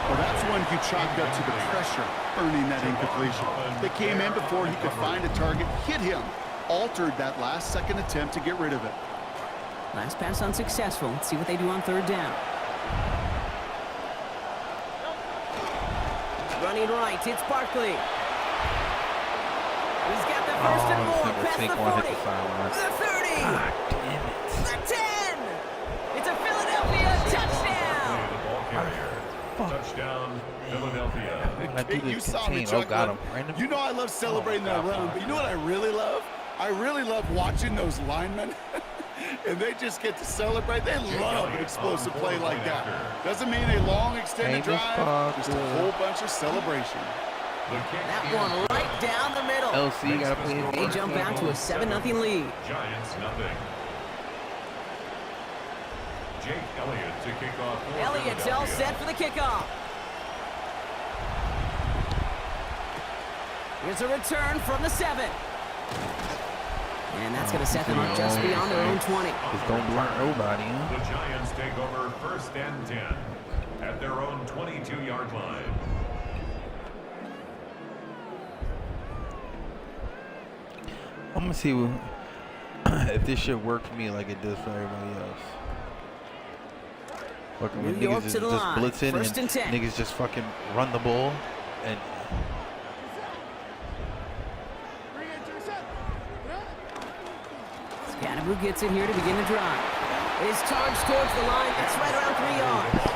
Well, that's when you chalked up to the pressure, earning that incompletion. They came in before he could find a target, hit him, altered that last second attempt to get rid of it. Last pass unsuccessful. Let's see what they do on 3rd down. Running right, it's Barkley. He's got the first and more past the 40. The 30. God damn it. The 10. It's a Philadelphia touchdown. The ball carrier. Touchdown, Philadelphia. You saw me chuckling. Got him. You know I love celebrating that run, but you know what I really love? I really love watching those linemen. And they just get to celebrate. They love an explosive play like that. Doesn't mean a long extended drive, just a whole bunch of celebration. That one right down the middle. LC got to play. They jump out to a 7-0 lead. Giants nothing. Jake Elliott to kick off. Elliott's all set for the kickoff. Here's a return from the 7. And that's going to set them up just beyond their own 20. Just don't block nobody. The Giants take over 1st and 10 at their own 22-yard line. I'm going to see if this shit work for me like it does for everybody else. Fucking when New York niggas to the just line. blitzing 1st and 10. niggas just fucking run the ball and Scatterboo gets it here to begin the drive. Is charged towards the line. That's right around 3 yards.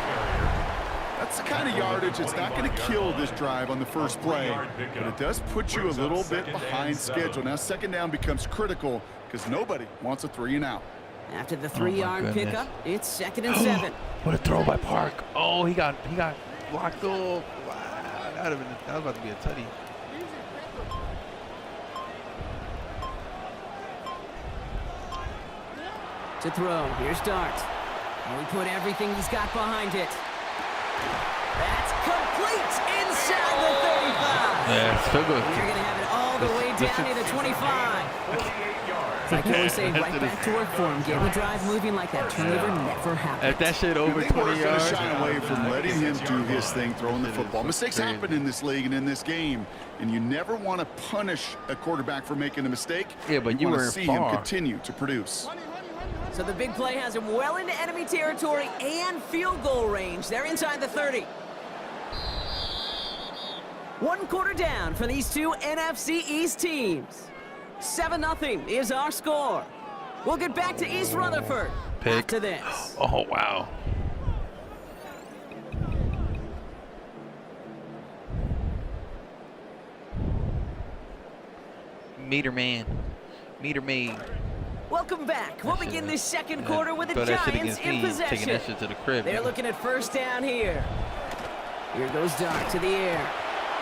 That's the kind of yardage it's not going to kill this drive on the first play, but it does put you a little bit behind schedule. Now 2nd down becomes critical because nobody wants a 3 and out. After the 3-yard pickup, it's 2nd and 7. what a throw by Park. Oh, he got blocked off. Wow, that was about to be a tutty. To throw. Here's Dart. And we put everything he's got behind it. That's complete inside the 35. Yeah, it's so good. You're going to have it all the way down near the 25. Like you always say, right back to work for him. Getting the drive moving like that turnover never happened. If that shit over 20 We're going yards. to shy away from letting him do his thing, throwing the football. Mistakes happen in this league and in this game, and you never want to punish a quarterback for making a mistake. Yeah, but you want were to see far. him continue to produce. So the big play has him well into enemy territory and field goal range. They're inside the 30. 1 quarter down for these two NFC East teams. 7-0 is our score. We'll get back to East Rutherford after this. Oh, wow. Meter man. Meter maid. Welcome back. We'll begin this second quarter with the Throw that shit Giants against in me, possession. taking that shit to the crib. They're nigga. looking at 1st down here. Here goes Dart to the air.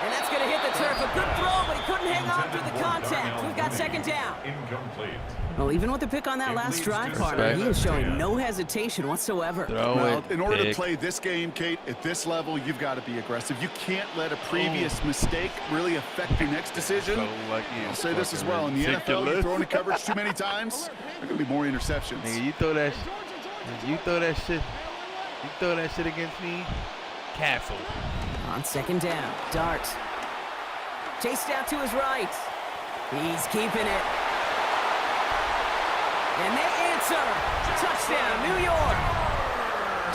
And that's going to hit the turf. A good throw, but he couldn't hang on through the contact. We've got second down. Incomplete. Well, even with the pick on that last drive, partner, he is showing no hesitation whatsoever. Well, in order to play this game, Kate, at this level, you've got to be aggressive. You can't let a previous mistake really affect your next decision. So lucky. I'll say this as well. In the NFL, you throw into coverage too many times, there are going to be more interceptions. Nigga, you throw that shit against me, castle. On second down, Dart. Chased out to his right. He's keeping it. And they answer. Touchdown, New York.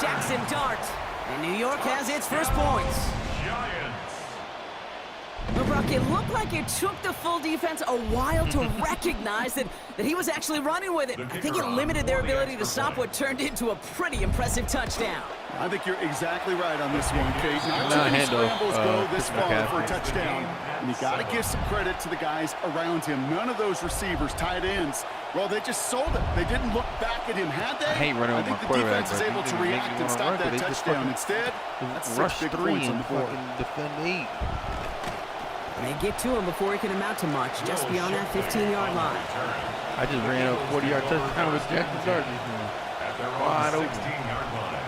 Jackson Dart. And New York has its first points. Giants. Well, Brock, it looked like it took the full defense a while to recognize that he was actually running with it. I think it limited their ability to stop what turned into a pretty impressive touchdown. I think you're exactly right on this one, Kate. Not too many scrambles go this far for a touchdown. And you got to give some credit to the guys around him. None of those receivers, tight ends, well, they just sold it. They didn't look back at him, had they? I hate running with my quarterback. I think the defense is able to react and stop that touchdown. Instead, that's 6 big points on the board. Defend 8. They get to him before he can amount to much, just beyond that 15-yard line. I just ran a 40-yard touchdown with Jackson Dart. Wide open. 16-yard line.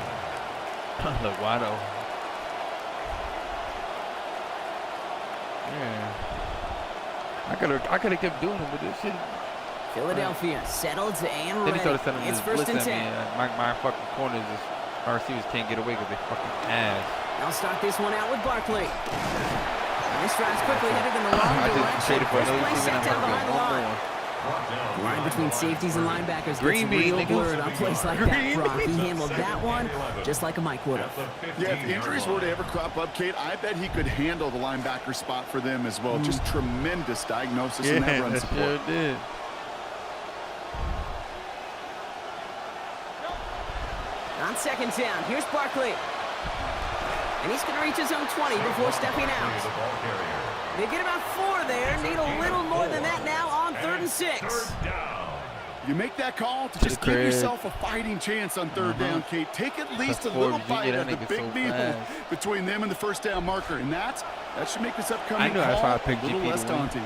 Look, wide open. Yeah. I could have kept doing it, but this shit. Philadelphia settled and Then he ready. started sending It's this first blitz and at 10. me. My fucking corners, our receivers can't get away because they fucking ass. They'll start this one out with Barkley. And this drive's quickly headed in the wrong I direction. just traded for First another play receiver set and down I'm behind the going line. one. The line between safeties and linebackers Green gets bean, real niggas. blurred on plays like that, Green Brock. He handled that one just like a Mike would have. Yeah, if injuries were to ever crop up, Kate, I bet he could handle the linebacker spot for them as well. Just tremendous diagnosis in that run support. Sure did. On second down, here's Barkley. And he's going to reach his own 20 before stepping out. They get about 4 there, need a little more than that now on 3rd and 6. You make that call to just give yourself a fighting chance on 3rd down, Kate. Take at least a little bite at the big meal between them and the first down marker. And that should make this upcoming call a little less daunting.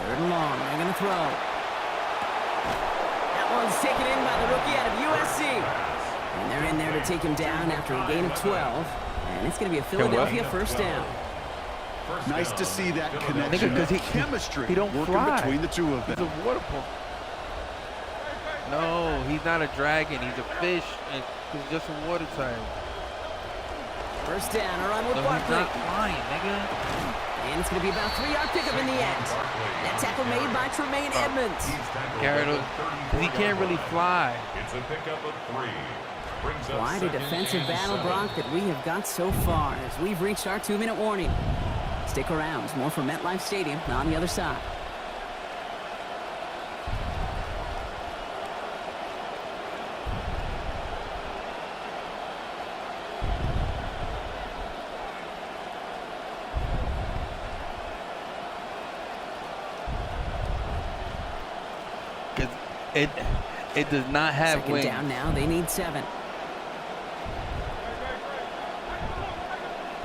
Third and long, they're going to throw. That one's taken in by the rookie out of USC. And they're in there to take him down after a gain of 12. And it's going to be a Philadelphia first down. Nice to see that connection, that chemistry working between the two of them. He's a water pump. No, he's not a dragon. He's a fish, and he's just a water type. First down, a run with No, Barkley. he's not flying, nigga. And it's going to be about a 3-yard pickup in the end. That tackle made by Tremaine Edmonds. He can't really fly. It's a pickup of 3. Quite a defensive battle, Brock, that we have got so far as we've reached our 2-minute warning. Stick around. More from MetLife Stadium on the other side. It does not have Second wings. down now. They need 7.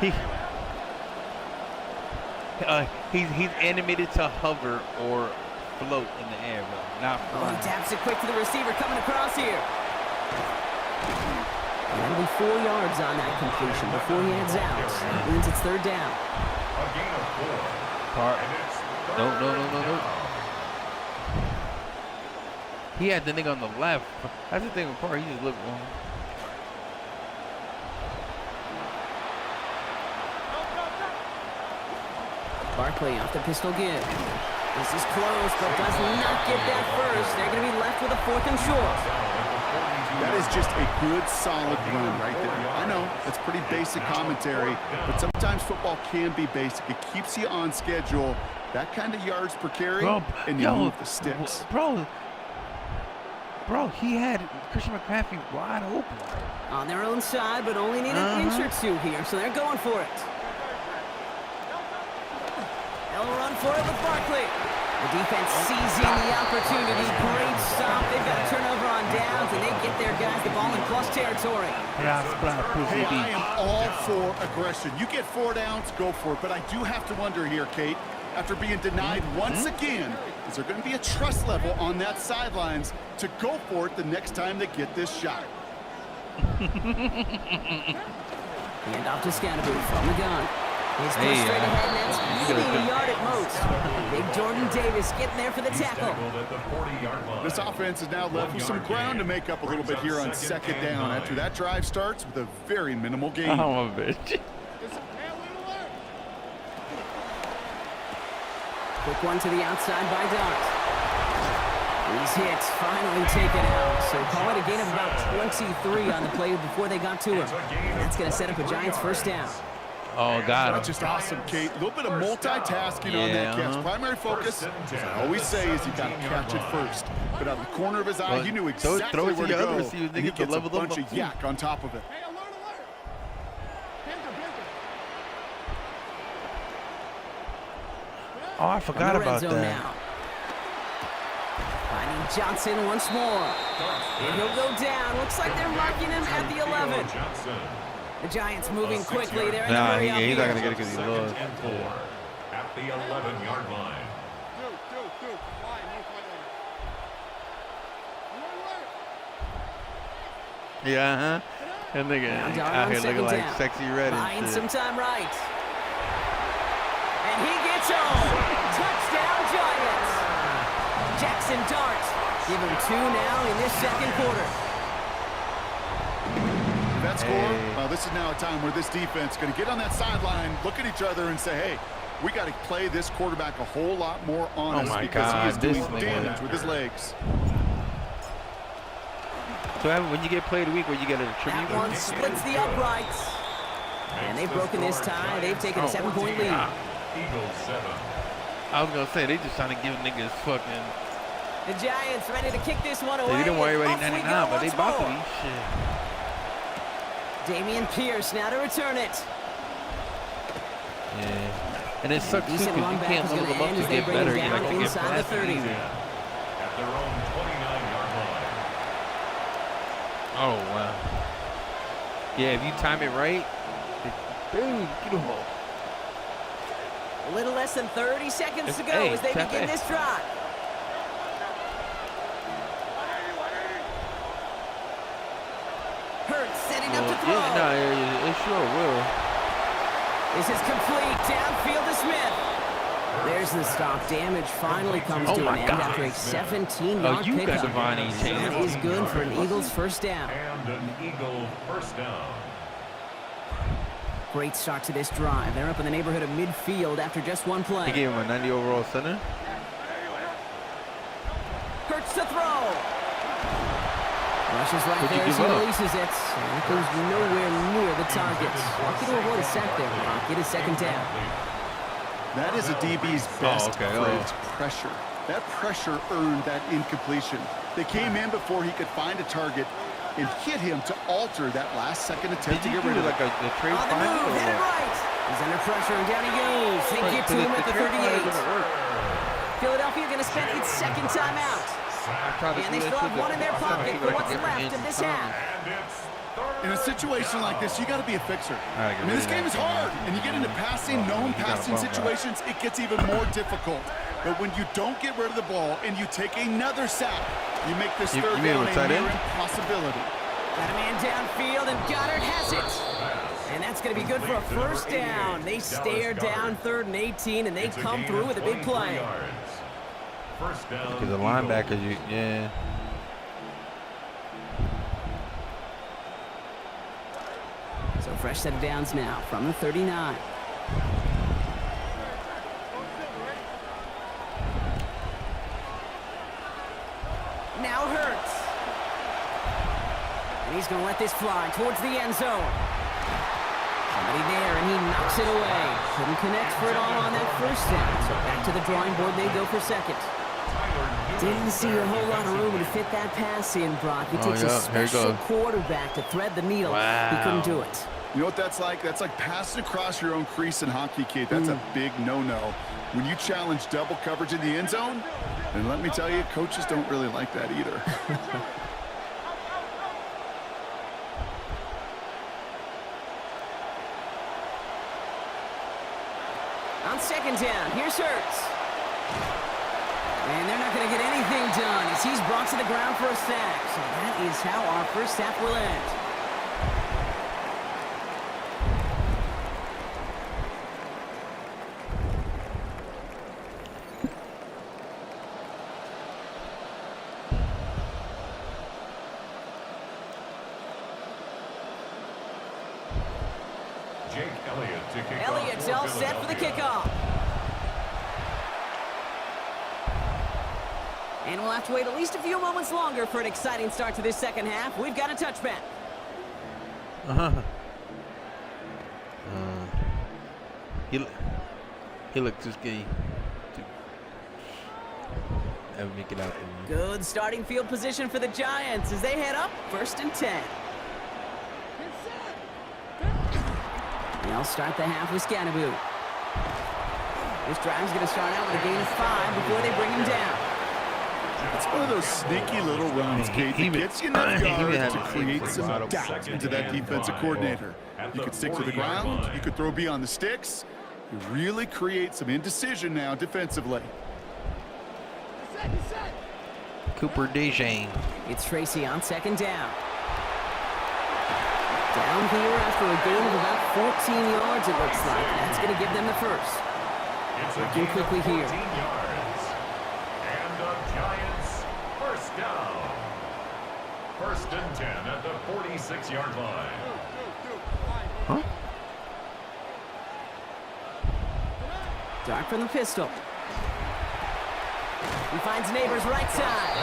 He's animated to hover or float in the air, bro. Not Oh, fly. he taps it quick to the receiver coming across here. And that'll be 4 yards on that completion before he heads out. That means it's 3rd down. A gain of 4. No. He had the nigga on the left. That's the thing with Parr. He just looked wrong. Barkley off the pistol give. This is close, but does not get that first. They're going to be left with a 4th and short. That is just a good, solid run right there. I know, that's pretty basic commentary, but sometimes football can be basic. It keeps you on schedule. That kind of yards per carry, and you move the sticks. Bro, he had Christian McCaffrey wide open. On their own side, but only need an inch or 2 here, so they're going for it. They'll run for it with Barkley. The defense seizing the opportunity. Great stop. They've got a turnover on downs. territory. Hey, I am all for aggression. You get 4 downs, go for it. But I do have to wonder here, Kate, after being denied once again, is there going to be a trust level on that sidelines to go for it the next time they get this shot? Hand off to Scannaboo from the gun. His first straight ahead, and that's maybe a yard at most. Big Jordan Davis getting there for the tackle. This offense is now left with some ground to make up a little bit here on 2nd down after that drive starts with a very minimal gain. Oh, my bitch. Quick one to the outside by Dart. These hits finally taken out, so call it a gain of about 23 on the play before they got to him. And that's going to set up a Giants first down. Oh, God. That's just awesome, Kate. A little bit of multitasking on that catch. Primary focus, as I always say, is you got to catch it first. But out of the corner of his eye, he knew exactly where to go. And he gets a bunch of yak on top of it. Oh, I forgot about that. Now. Finding Johnson once more. And he'll go down. Looks like they're marking him at the 11. The Giants moving quickly. They're in a hurry up he's not going to here. get it because he lost. At the 11-yard line. Yeah, That nigga out here looking like Sexy Red buying and shit. some time right. And he gets home. Touchdown Giants. Jackson Dart. Give him 2 now in this 2nd quarter. That score, this is now a time where this defense is going to get on that sideline, look at each other and say, hey, we got to play this quarterback a whole lot more honest because he is doing damage with his legs. So when you get play of the week, where you get a tribute? That one splits the uprights. And they've broken this tie. They've taken a 7-point lead. Eagles 7. I was going to say, they just trying to give niggas fucking... The Giants ready to kick this one away. They didn't worry about Off we 99, go but they once about to more. be shit. Damian Pierce now to return it. Yeah. And it sucks too Decent because you run back can't is limit gonna them up end to as they get bring better. him You down like to get inside the past 30. easy. At their own 29-yard line. Oh, wow. Yeah, if you time it right, boom, get a hole. A little less than 30 seconds to go as they begin this drive. Hurts setting up to throw. Yeah, it sure will. This is complete. Downfield to Smith. There's the stop. Damage finally comes to an end after a 17-yard you got pickup. divine E chain. That is good for an Eagles first down. And an Eagle first down. Great start to this drive. They're up in the neighborhood of midfield after just one play. They gave him a 90 overall center. Hurts to throw. Rushes right What'd you there as give he up? releases it. And it goes nowhere near the target. Lucky to avoid a sack there, Brock. Get his 2nd down. That is a DB's best okay. pressure. That pressure earned that incompletion. They came in before he could find a target and hit him to alter that last second attempt to get rid of it. Like a trade On the final move, or headed what? right. He's under pressure and down he goes. They get to him at the 38. Philadelphia going to spend its 2nd timeout. And they still have one in their pocket for what's left of this half. In a situation like this, you got to be a fixer. I mean, this game is hard, and you get into known passing situations, it gets even more difficult. But when you don't get rid of the ball and you take another sack, you make this third down a near impossibility. Got a man downfield, and Goddard has it. And that's going to be good for a first down. They stare down 3rd and 18, and they come through with a big play. First down. Because the linebackers, yeah. So fresh set of downs now from the 39. Now Hurts. And he's going to let this fly towards the end zone. Somebody there, and he knocks it away. Couldn't connect for it all on that first down. So back to the drawing board they go for 2nd. Didn't see a whole lot of room to fit that pass in, Brock. It takes a special quarterback to thread the needle. He couldn't do it. You know what that's like? That's like passing across your own crease in hockey, Kate. That's a big no-no. When you challenge double coverage in the end zone, and let me tell you, coaches don't really like that either. second down. Here's Hurts. And they're not going to get anything done as he's brought to the ground for a sack. So that is how our first half will end. Elliott's all set for the kickoff. And we'll have to wait at least a few moments longer for an exciting start to this second half. We've got a touchback. He looked too skinny to ever make it out there. Good starting field position for the Giants as they head up 1st and 10. They'll start the half with Scanaboo. This drive's going to start out with a gain of 5 before they bring him down. It's one of those sneaky little runs, Kate, that gets you enough yards to create some doubt into that defensive coordinator. You could stick to the ground. You could throw beyond the sticks. You really create some indecision now defensively. Cooper DeJean. It's Tracy on 2nd down. Down here after a gain of about 14 yards, it looks like. That's going to give them the first. Working quickly here. And the Giants first down. 1st and 10 at the 46-yard line. Huh? Dart from the pistol. He finds Neighbors right side.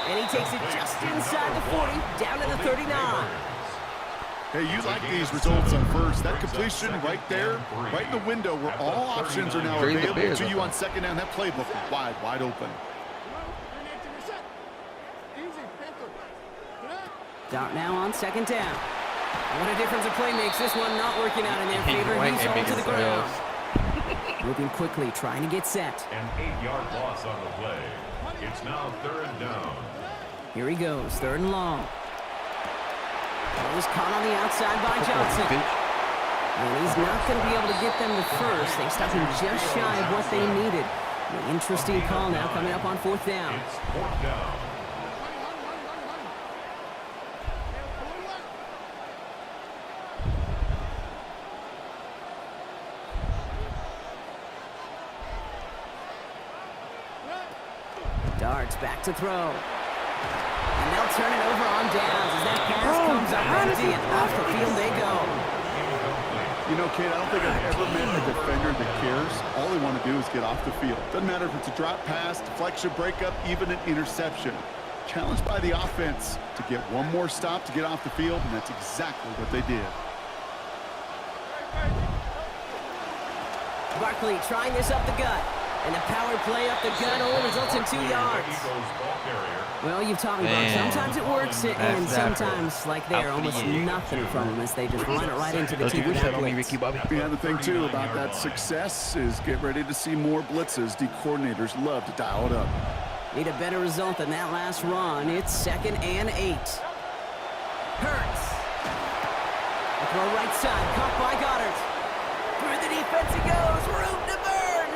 And he takes it just inside the 40, down to the 39. Hey, you like these results on first. That completion right there, right in the window where all options are now available to you on 2nd down. That playbook wide open. Dart now on 2nd down. What a difference a play makes. This one not working out in their favor. He's all to the ground. Moving quickly, trying to get set. An 8-yard loss on the play. It's now 3rd down. Here he goes, 3rd and long. Ball was caught on the outside by Johnson. And he's not going to be able to get them to first. They stopped him just shy of what they needed. An interesting call now coming up on 4th down. It's 4th down. Darts back to throw. And they'll turn it over on downs as that pass comes up empty and off the field they go. You know, Kate, I don't think I've ever met a defender that cares. All they want to do is get off the field. Doesn't matter if it's a drop pass, deflection, breakup, even an interception. Challenged by the offense to get one more stop to get off the field, and that's exactly what they did. Barkley trying this up the gut. And the power play up the gut only results in 2 yards. Well, you've taught me, Buck. Sometimes it works, and sometimes, like there, almost nothing from them as they just run it right into the team. Yeah, the thing, too, about that success is get ready to see more blitzes. D coordinators love to dial it up. Need a better result than that last run. It's 2nd and 8. Hurts. A throw right side, caught by Goddard. Through the defense he goes, room to burn.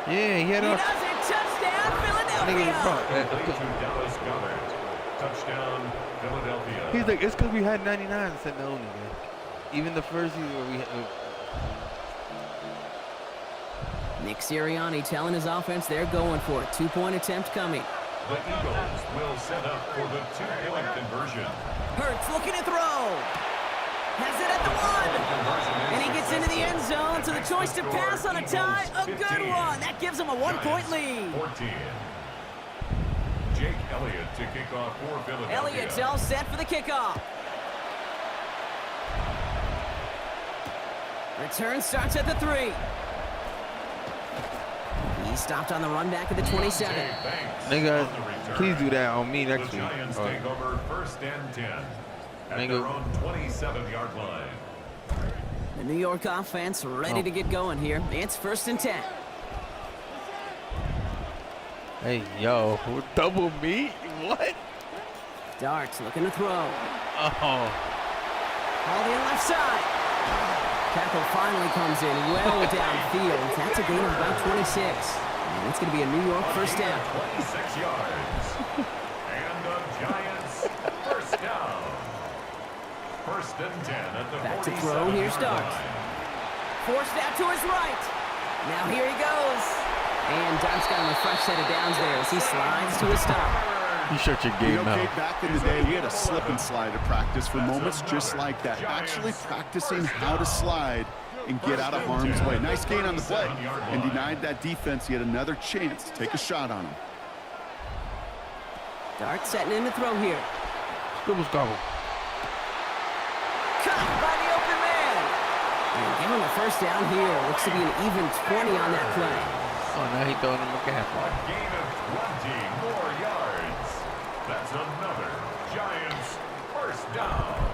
Yeah, he had a touchdown, Philadelphia. Touchdown, Philadelphia. He's like, it's because we had 99 instead of only. Even the first year we had. Nick Sirianni telling his offense they're going for it. 2-point attempt coming. The Eagles will set up for the 2-point conversion. Hurts looking to throw. Has it at the 1. And he gets into the end zone, so the choice to pass on a tie, a good one. That gives him a 1-point lead. 14. Jake Elliott to kick off for Philadelphia. Elliott's all set for the kickoff. Return starts at the 3. He stopped on the run back at the 27. Nigga, please do that on me next week. The Giants take over 1st and 10 at their own 27-yard line. The New York offense ready to get going here. It's 1st and 10. Hey, yo, double me? What? Darts looking to throw. Oh. All the left side. Tackle finally comes in well downfield. That's a gain of about 26. And it's going to be a New York first down. 26 yards. And the Giants first down. First and 10 at the Back to throw. Here's Darts. Forced out to his right. Now here he goes. And Dart's got him a fresh set of downs there as he slides to a stop. You shut your You game know, out. Kate, back in the day, we had a slip and slide at practice for moments just like that. Actually practicing how to slide and get out of harm's way. Nice gain on the play and denied that defense yet another chance to take a shot on him. Dart setting in to throw here. Scribble scrabble. Caught by the open man. And give him a first down here. Looks to be an even 20 on that play. Oh, now he's throwing him a gap. A gain of 20 more yards. That's another Giants first down.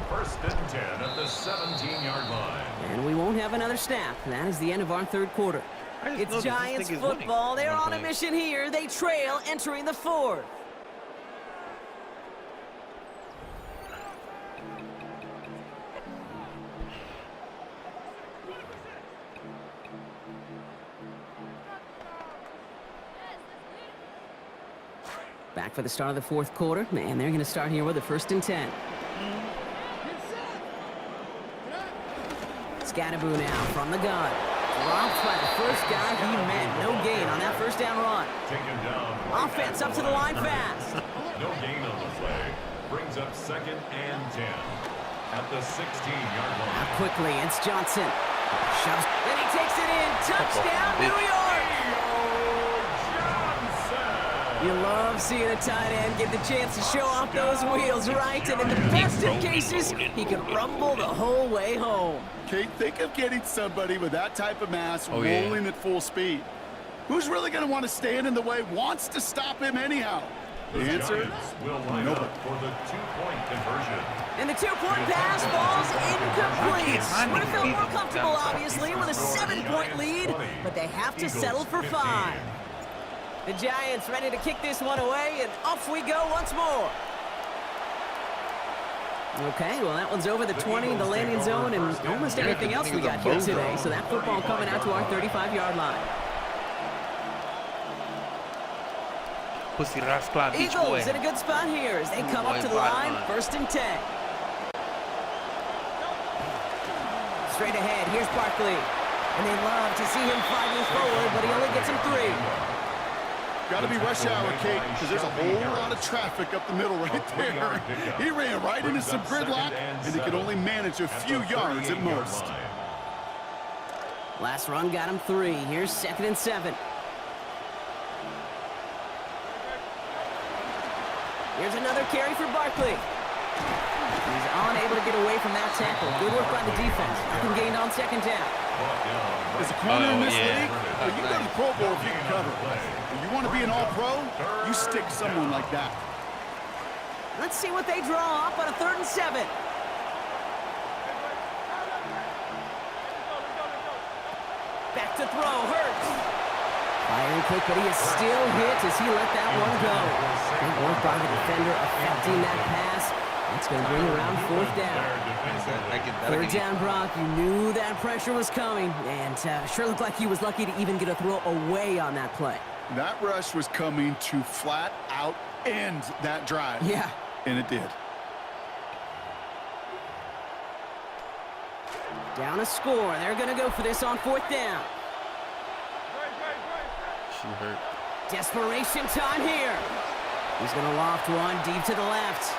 First and 10 at the 17-yard line. And we won't have another snap. That is the end of our third quarter. It's Giants football. They're on a mission here. They trail entering the fourth. Back for the start of the fourth quarter, and they're going to start here with a first and 10. Scattaboo now from the gun. Dropped by the first guy he met. No gain on that first down run. Taken down. Offense up to the line fast. No gain on the play. Brings up second and 10 at the 16-yard line. Now quickly, it's Johnson. Shoves. Then he takes it in. Touchdown, New York! You love seeing a tight end get the chance to show off those wheels, right? And in the best of cases, he can rumble the whole way home. Kate, think of getting somebody with that type of mass rolling at full speed. Who's really going to want to stand in the way, wants to stop him anyhow? The answer, nobody. For the two-point conversion. And the two-point pass falls incomplete. Would have felt more comfortable, obviously, with a 7-point lead, but they have to settle for 5. The Giants ready to kick this one away, and off we go once more. Okay, well, that one's over the 20, the landing zone, and almost everything else we got here today. So that football coming out to our 35-yard line. Pussy rascal, bitch boy. Eagles in a good spot here as they come up to the line, first and 10. Straight ahead, here's Barkley. And they love to see him fighting forward, but he only gets him 3. Got to be rush hour, Kate, because there's a whole lot of traffic up the middle right there. He ran right into some gridlock, and he could only manage a few yards at most. Last run got him 3. Here's second and 7. Here's another carry for Barkley. He's unable to get away from that tackle. Good work by the defense. Nothing gained on second down. As a corner in this league, you go to the Pro Bowl if you can cover. If you want to be an all-pro, you stick someone like that. Let's see what they draw up on a 3rd and 7. Back to throw, Hurts. Firing quick, but he is still hit as he let that one go. Good work by the defender affecting that pass. That's going to bring around 4th down. 3rd down, Brock. You knew that pressure was coming, and sure looked like he was lucky to even get a throw away on that play. That rush was coming to flat out end that drive. Yeah. And it did. Down a score. They're going to go for this on 4th down. She hurt. Desperation time here. He's going to loft one deep to the left.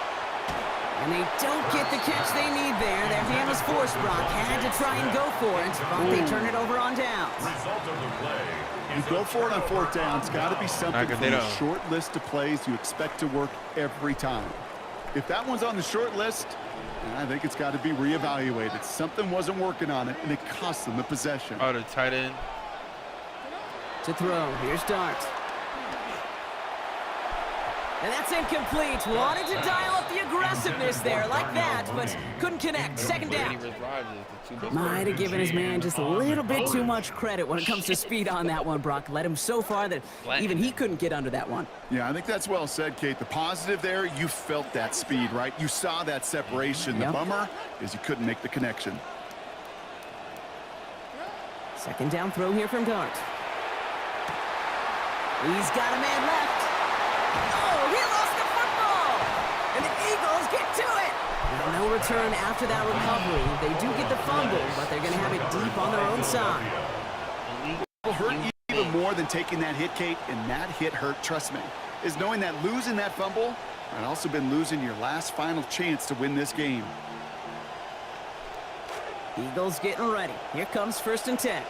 And they don't get the catch they need there. Their hand was forced, Brock. Had to try and go for it, but they turn it over on downs. Result of the play. You go for it on 4th down. It's got to be something from the short list of plays you expect to work every time. If that one's on the short list, I think it's got to be reevaluated. Something wasn't working on it, and it cost them the possession. Oh, the tight end. To throw. Here's Dart. And that's incomplete. Wanted to dial up the aggressiveness there like that, but couldn't connect. Second down. Might have given his man just a little bit too much credit when it comes to speed on that one, Brock. Led him so far that even he couldn't get under that one. Yeah, I think that's well said, Kate. The positive there, you felt that speed, right? You saw that separation. The bummer is you couldn't make the connection. Second down throw here from Dart. He's got a man left. Oh, he lost the football! And the Eagles get to it! Now, no return after that recovery. They do get the fumble, but they're going to have it deep on their own side. Will hurt even more than taking that hit, Kate, and that hit hurt, trust me, is knowing that losing that fumble might also been losing your last final chance to win this game. Eagles getting ready. Here comes 1st and 10.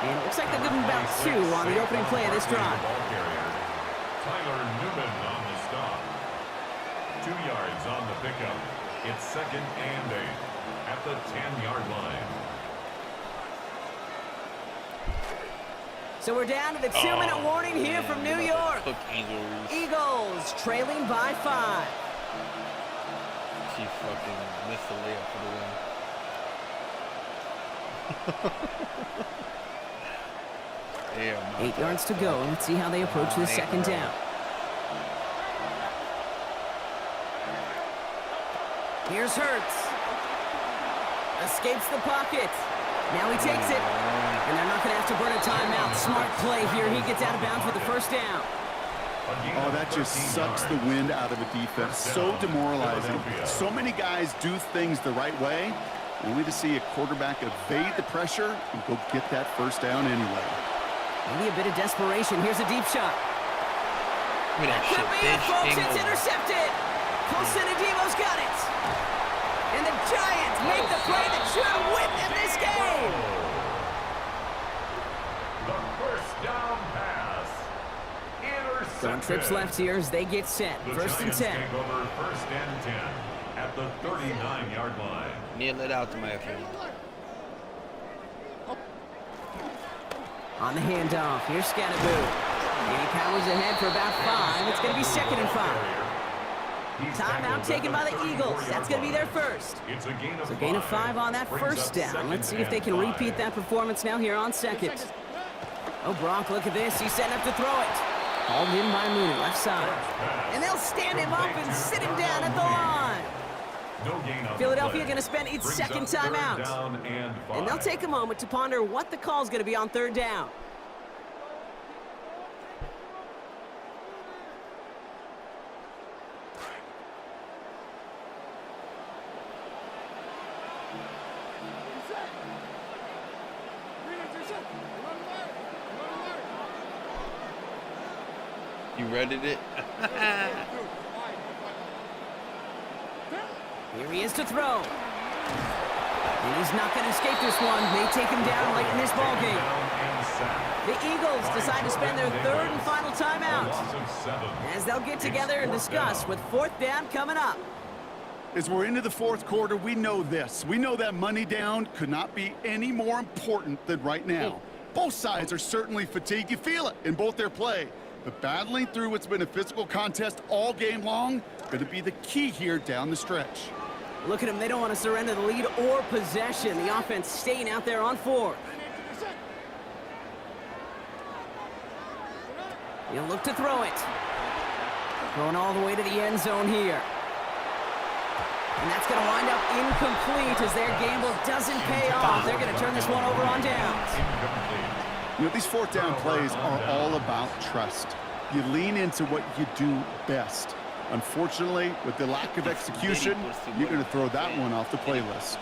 And it looks like they're giving about 2 on the opening play of this drive. Tyler Newman on the stop. 2 yards on the pickup. It's 2nd and 8 at the 10-yard line. So we're down to the 2-minute warning here from New York. Eagles. Eagles trailing by 5. She fucking missed the layup for the win. Yeah, 8 yards to go. Let's see how they approach this second down. Here's Hurts. Escapes the pocket. Now he takes it. And they're not going to have to burn a timeout. Smart play here. He gets out of bounds with the first down. Oh, that just sucks the wind out of a defense. So demoralizing. So many guys do things the right way, only to see a quarterback evade the pressure and go get that first down anyway. Maybe a bit of desperation. Here's a deep shot. that Could shit, be it, bitch. folks. Game It's over. intercepted. Colson Adebo's got it. And the Giants make the play that should win them this game. The first down pass. Intercepted. Some trips left here as they get set. The 1st and Giants 10. take over 1st and 10 at the 39-yard line. Kneel it out to my friend. On the handoff, here's Scatterboo. And he powers ahead for about 5. It's going to be 2nd and 5. Timeout taken by the Eagles. That's going to be their first. It's a gain of So gain of 5 on that Brings first up down. 2nd Let's see if they and can 5. repeat that performance now here on 2nd. Oh, Brock, look at this. He's setting up to throw it. Hauled in by Mooney, left side. And they'll stand him up and sit him down at the line. No gain on the Philadelphia play. going to spend its Brings second up 3rd timeout. down and 5. And they'll take a moment to ponder what the call is going to be on 3rd down. You readied it? Here he is to throw. And he's not going to escape this one. They take him down late in this ballgame. The Eagles decide to spend their 3rd and final timeout, as they'll get together and discuss with 4th down coming up. As we're into the 4th quarter, we know this. We know that money down could not be any more important than right now. Both sides are certainly fatigued. You feel it in both their play. But battling through what's been a physical contest all game long, going to be the key here down the stretch. Look at them. They don't want to surrender the lead or possession. The offense staying out there on 4th. He'll look to throw it. Going all the way to the end zone here. And that's going to wind up incomplete as their gamble doesn't pay off. They're going to turn this one over on downs. You know, these 4th down plays are all about trust. You lean into what you do best. Unfortunately, with the lack of execution, you're going to throw that one off the playlist.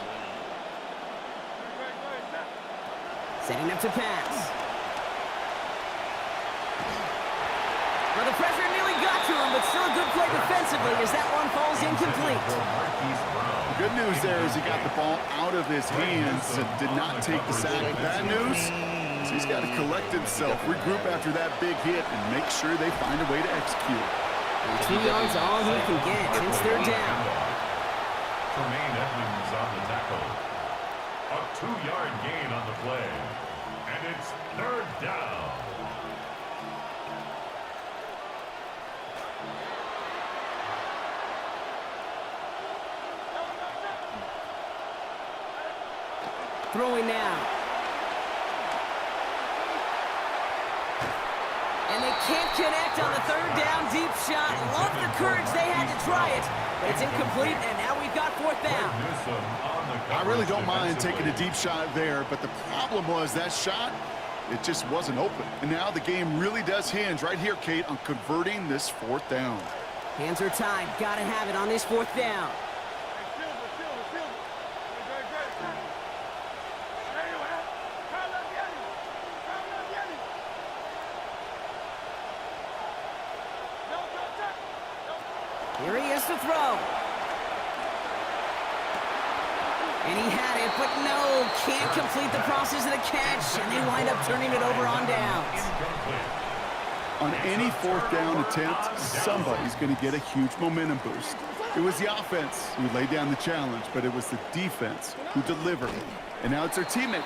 Setting up to pass. Well, the pressure nearly got to him, but still a good play defensively as that one falls incomplete. The good news there is he got the ball out of his hands and did not take the sack. Bad news, so he's got to collect himself, regroup after that big hit, and make sure they find a way to execute. And 2 yards all he can get. It's 3rd down. Tremaine Edmonds on the tackle. A 2-yard gain on the play. And it's 3rd down. Throwing now. And they can't connect on the 3rd down deep shot. Love the courage they had to try it. But it's incomplete, and now we've got fourth down. I really don't mind taking a deep shot there, but the problem was that shot, it just wasn't open. And now the game really does hinge right here, Kate, on converting this fourth down. Hands are tied. Got to have it on this fourth down. Here he is to throw. And he had it, but no, can't complete the process of the catch, and they wind up turning it over on downs. On any fourth down attempt, somebody's going to get a huge momentum boost. It was the offense who laid down the challenge, but it was the defense who delivered. And now it's their teammate.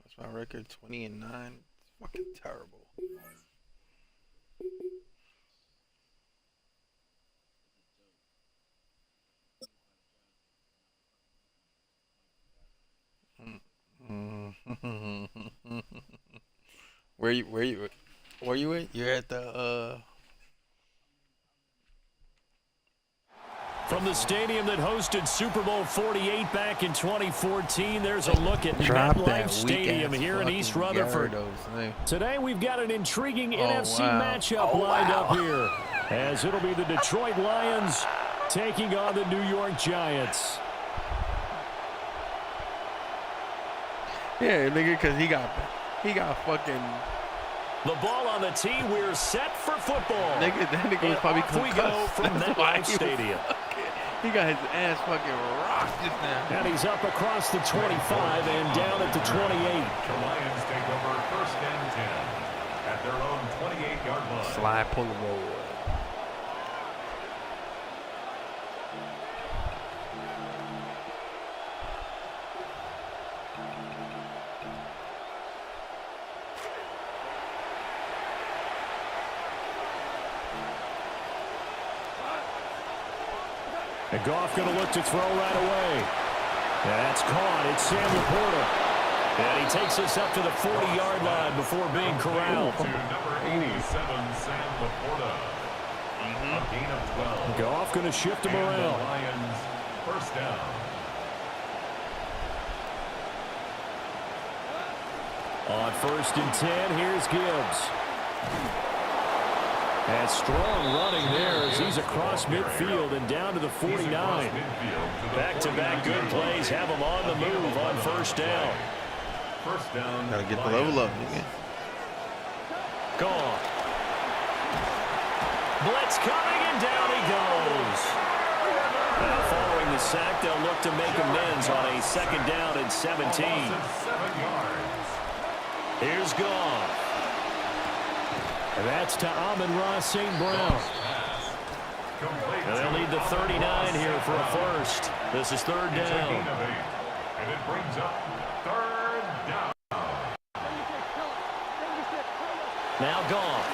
That's my record, 20-9. It's fucking terrible. Where you at? You're at the From the stadium that hosted Super Bowl 48 back in 2014, there's a look at drop MetLife that Stadium here in East Rutherford. Today we've got an intriguing NFC matchup lined up here, as it'll be the Detroit Lions taking on the New York Giants. Yeah, nigga, because he got fucking. The ball on the tee. We're set for football. Nigga, that nigga was probably off we go from MetLife he Stadium. He got his ass fucking rocked just now. And he's up across the 25 and down at the 28. The Lions take over first and 10 at their own 28-yard line. Slide pull the roll. And Goff going to look to throw right away. That's caught. It's Sam Laporta. And he takes us up to the 40-yard line before being corralled. To number 87, Sam Laporta. A gain of 12. Goff going to shift him around. The Lions first down. On first and 10, here's Gibbs. And strong running there as he's across midfield and down to the 49. Back-to-back good plays have him on the move on first down. First down. Gotta get the level up, nigga. Gone. Blitz coming, and down he goes. Now following the sack, they'll look to make amends on a second down and 17. 7 yards. Here's Goff. And that's to Amon-Ra St. Brown. And they'll need the 39 here for a first. This is third down. And it brings up third down. Now Goff.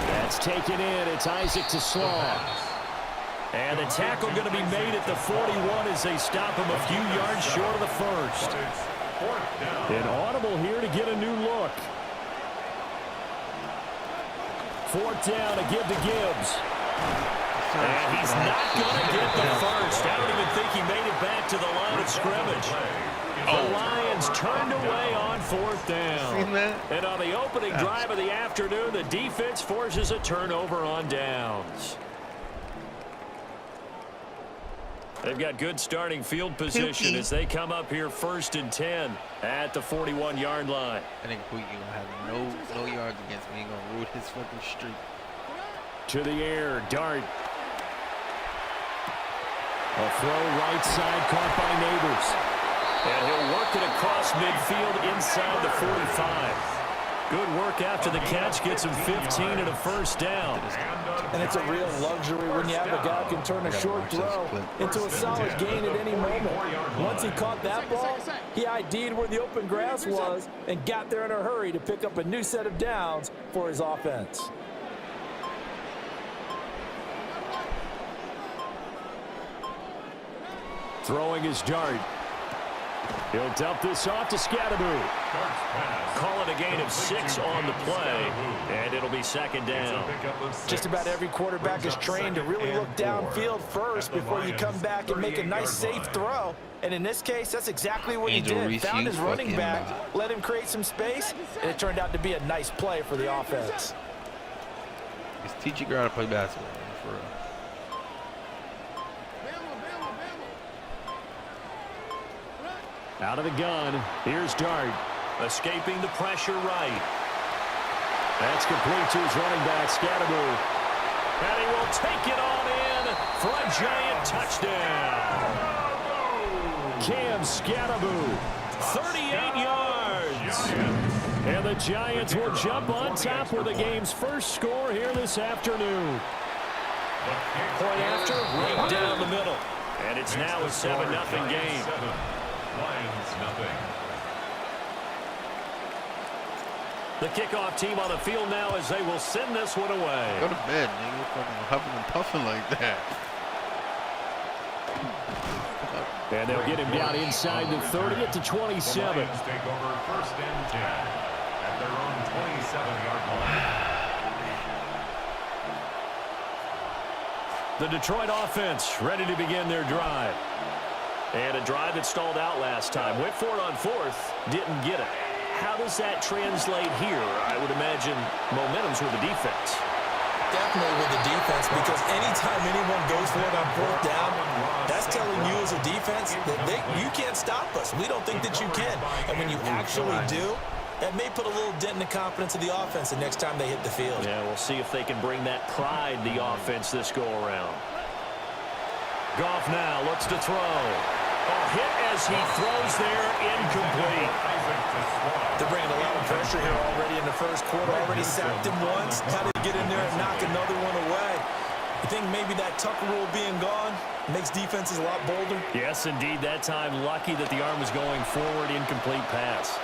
That's taken in. It's Isaac to Slaw. And the tackle going to be made at the 41 as they stop him a few yards short of the first. An audible here to get a new look. Fourth down to give to Gibbs. And he's not going to get the first. I don't even think he made it back to the line of scrimmage. The Lions turned away on fourth down. And on the opening drive of the afternoon, the defense forces a turnover on downs. They've got good starting field position as they come up here first and 10 at the 41-yard line. I think Puig gonna have no yards against me. He's gonna ruin his fucking streak. To the air, Dart. A throw right side caught by Neighbors. And he'll work it across midfield inside the 45. Good work after the catch. Gets him 15 and a first down. And it's a real luxury when you have a guy who can turn a short throw into a solid gain at any moment. Once he caught that ball, he ID'd where the open grass was and got there in a hurry to pick up a new set of downs for his offense. Throwing his dart. He'll dump this off to Scatteroo. Call it a gain of 6 on the play, and it'll be second down. Just about every quarterback is trained to really look downfield first before you come back and make a nice, safe throw. And in this case, that's exactly what he did. Found his running back, let him create some space, and it turned out to be a nice play for the offense. Just teach your girl how to play basketball, for real. Out of the gun, here's Dart. Escaping the pressure right. That's complete to his running back, Scatteroo. And he will take it on in for a giant touchdown. Cam Scatteroo, 38 yards. And the Giants will jump on top with the game's first score here this afternoon. Point after, right down the middle. And it's now a 7-0 game. Lions nothing. The kickoff team on the field now as they will send this one away. Go to bed, nigga. Fucking huffing and puffing like that. And they'll get him down inside the 30 at the 27. The Lions take over 1st and 10 at their own 27-yard line. The Detroit offense ready to begin their drive. And a drive that stalled out last time. Went for it on 4th, didn't get it. How does that translate here? I would imagine momentum's with the defense. Definitely with the defense, because anytime anyone goes for it on 4th down, that's telling you as a defense that you can't stop us. We don't think that you can. And when you actually do, that may put a little dent in the confidence of the offense the next time they hit the field. Yeah, we'll see if they can bring that pride, the offense, this go-around. Goff now looks to throw. A hit as he throws there, incomplete. They're bringing a lot of pressure here already in the first quarter. Already sacked him once. How to get in there and knock another one away. I think maybe that Tucker rule being gone makes defenses a lot bolder. Yes, indeed. That time, lucky that the arm was going forward. Incomplete pass.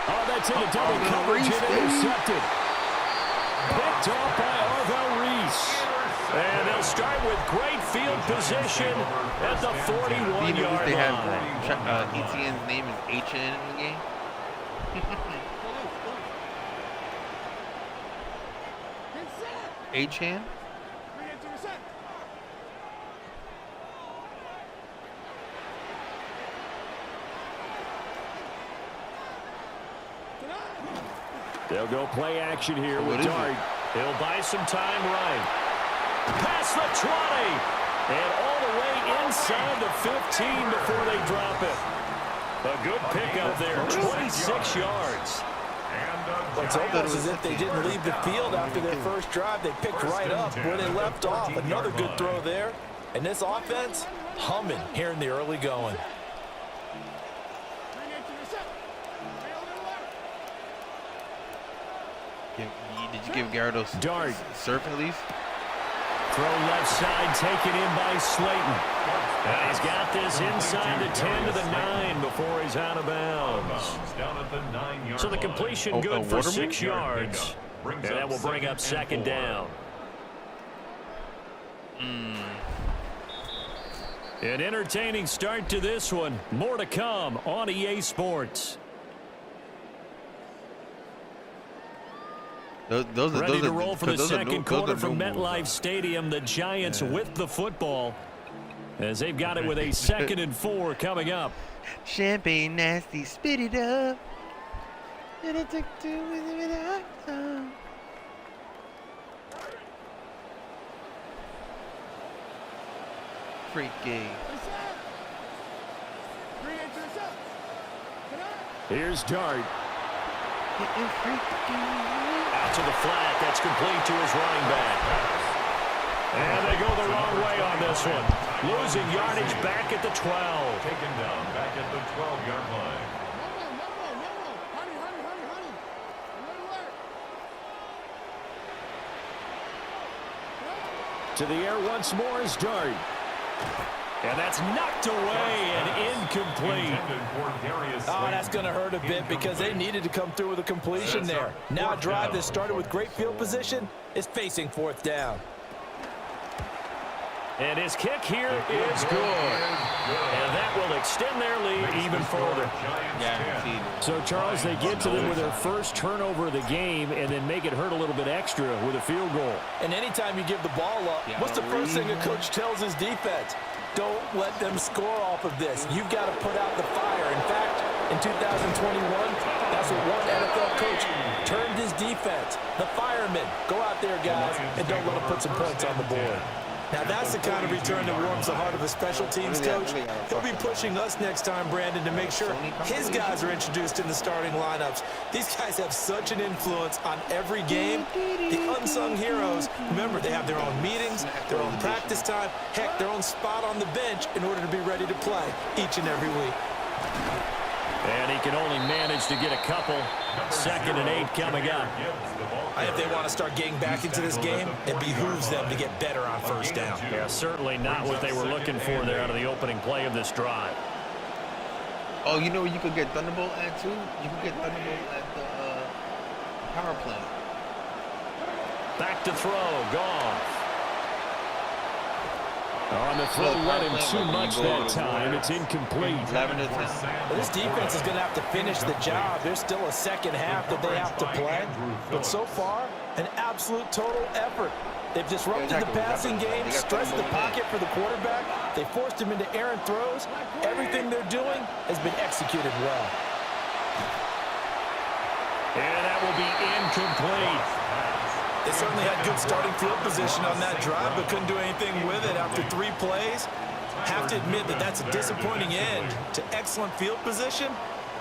Oh, that's into double coverage and intercepted. Picked off by Arvell Reese. And they'll start with great field position at the 41-yard they line. have ETN's name is HN in the game. HN? They'll go play action here with Dart. He'll buy some time right. Past the 20. And all the way inside the 15 before they drop it. A good pickup there, 26 yards. It's almost as if they didn't leave the field after their first drive. They picked right up where they left off. Another good throw there. And this offense, humming here in the early going. Did you give Gyarados Dart surf at least? Throw left side, taken in by Slayton. And he's got this inside the 10 to the 9 before he's out of bounds. So the completion good for 6 yards. And that will bring up second down. An entertaining start to this one. More to come on EA Sports. Ready to roll for the second quarter from MetLife Stadium. The Giants with the football as they've got it with a 2nd and 4 coming up. Champagne nasty, spit it up. Freaky. Here's Dart. Out to the flat. That's complete to his running back. And they go the wrong way on this one. Losing yardage back at the 12. Taken down back at the 12-yard line. To the air once more is Dart. And that's knocked away and incomplete. Oh, that's going to hurt a bit because they needed to come through with a completion there. Now a drive that started with great field position is facing fourth down. And his kick here is good. And that will extend their lead even further. Guaranteed. So, Charles, they get to them with their first turnover of the game and then make it hurt a little bit extra with a field goal. And anytime you give the ball up, what's the first thing a coach tells his defense? Don't let them score off of this. You've got to put out the fire. In fact, in 2021, that's what one NFL coach termed his defense. The firemen. Go out there, guys, and don't let them put some points on the board. Now, that's the kind of return that warms the heart of a special teams coach. He'll be pushing us next time, Brandon, to make sure his guys are introduced in the starting lineups. These guys have such an influence on every game. The unsung heroes, remember, they have their own meetings, their own practice time, heck, their own spot on the bench in order to be ready to play each and every week. And he can only manage to get a couple. 2nd and 8 coming up. If they want to start getting back into this game, it behooves them to get better on first down. Yeah, certainly not what they were looking for there out of the opening play of this drive. Oh, you know where you could get Thunderbolt at, too? You could get Thunderbolt at the power plant. Back to throw. Goff. On the throw, led him too much that time. It's incomplete. Well, this defense is going to have to finish the job. There's still a second half that they have to play. But so far, an absolute total effort. They've disrupted the passing game, stretched the pocket for the quarterback. They forced him into errant throws. Everything they're doing has been executed well. And that will be incomplete. They certainly had good starting field position on that drive, but couldn't do anything with it after 3 plays. Have to admit that that's a disappointing end to excellent field position.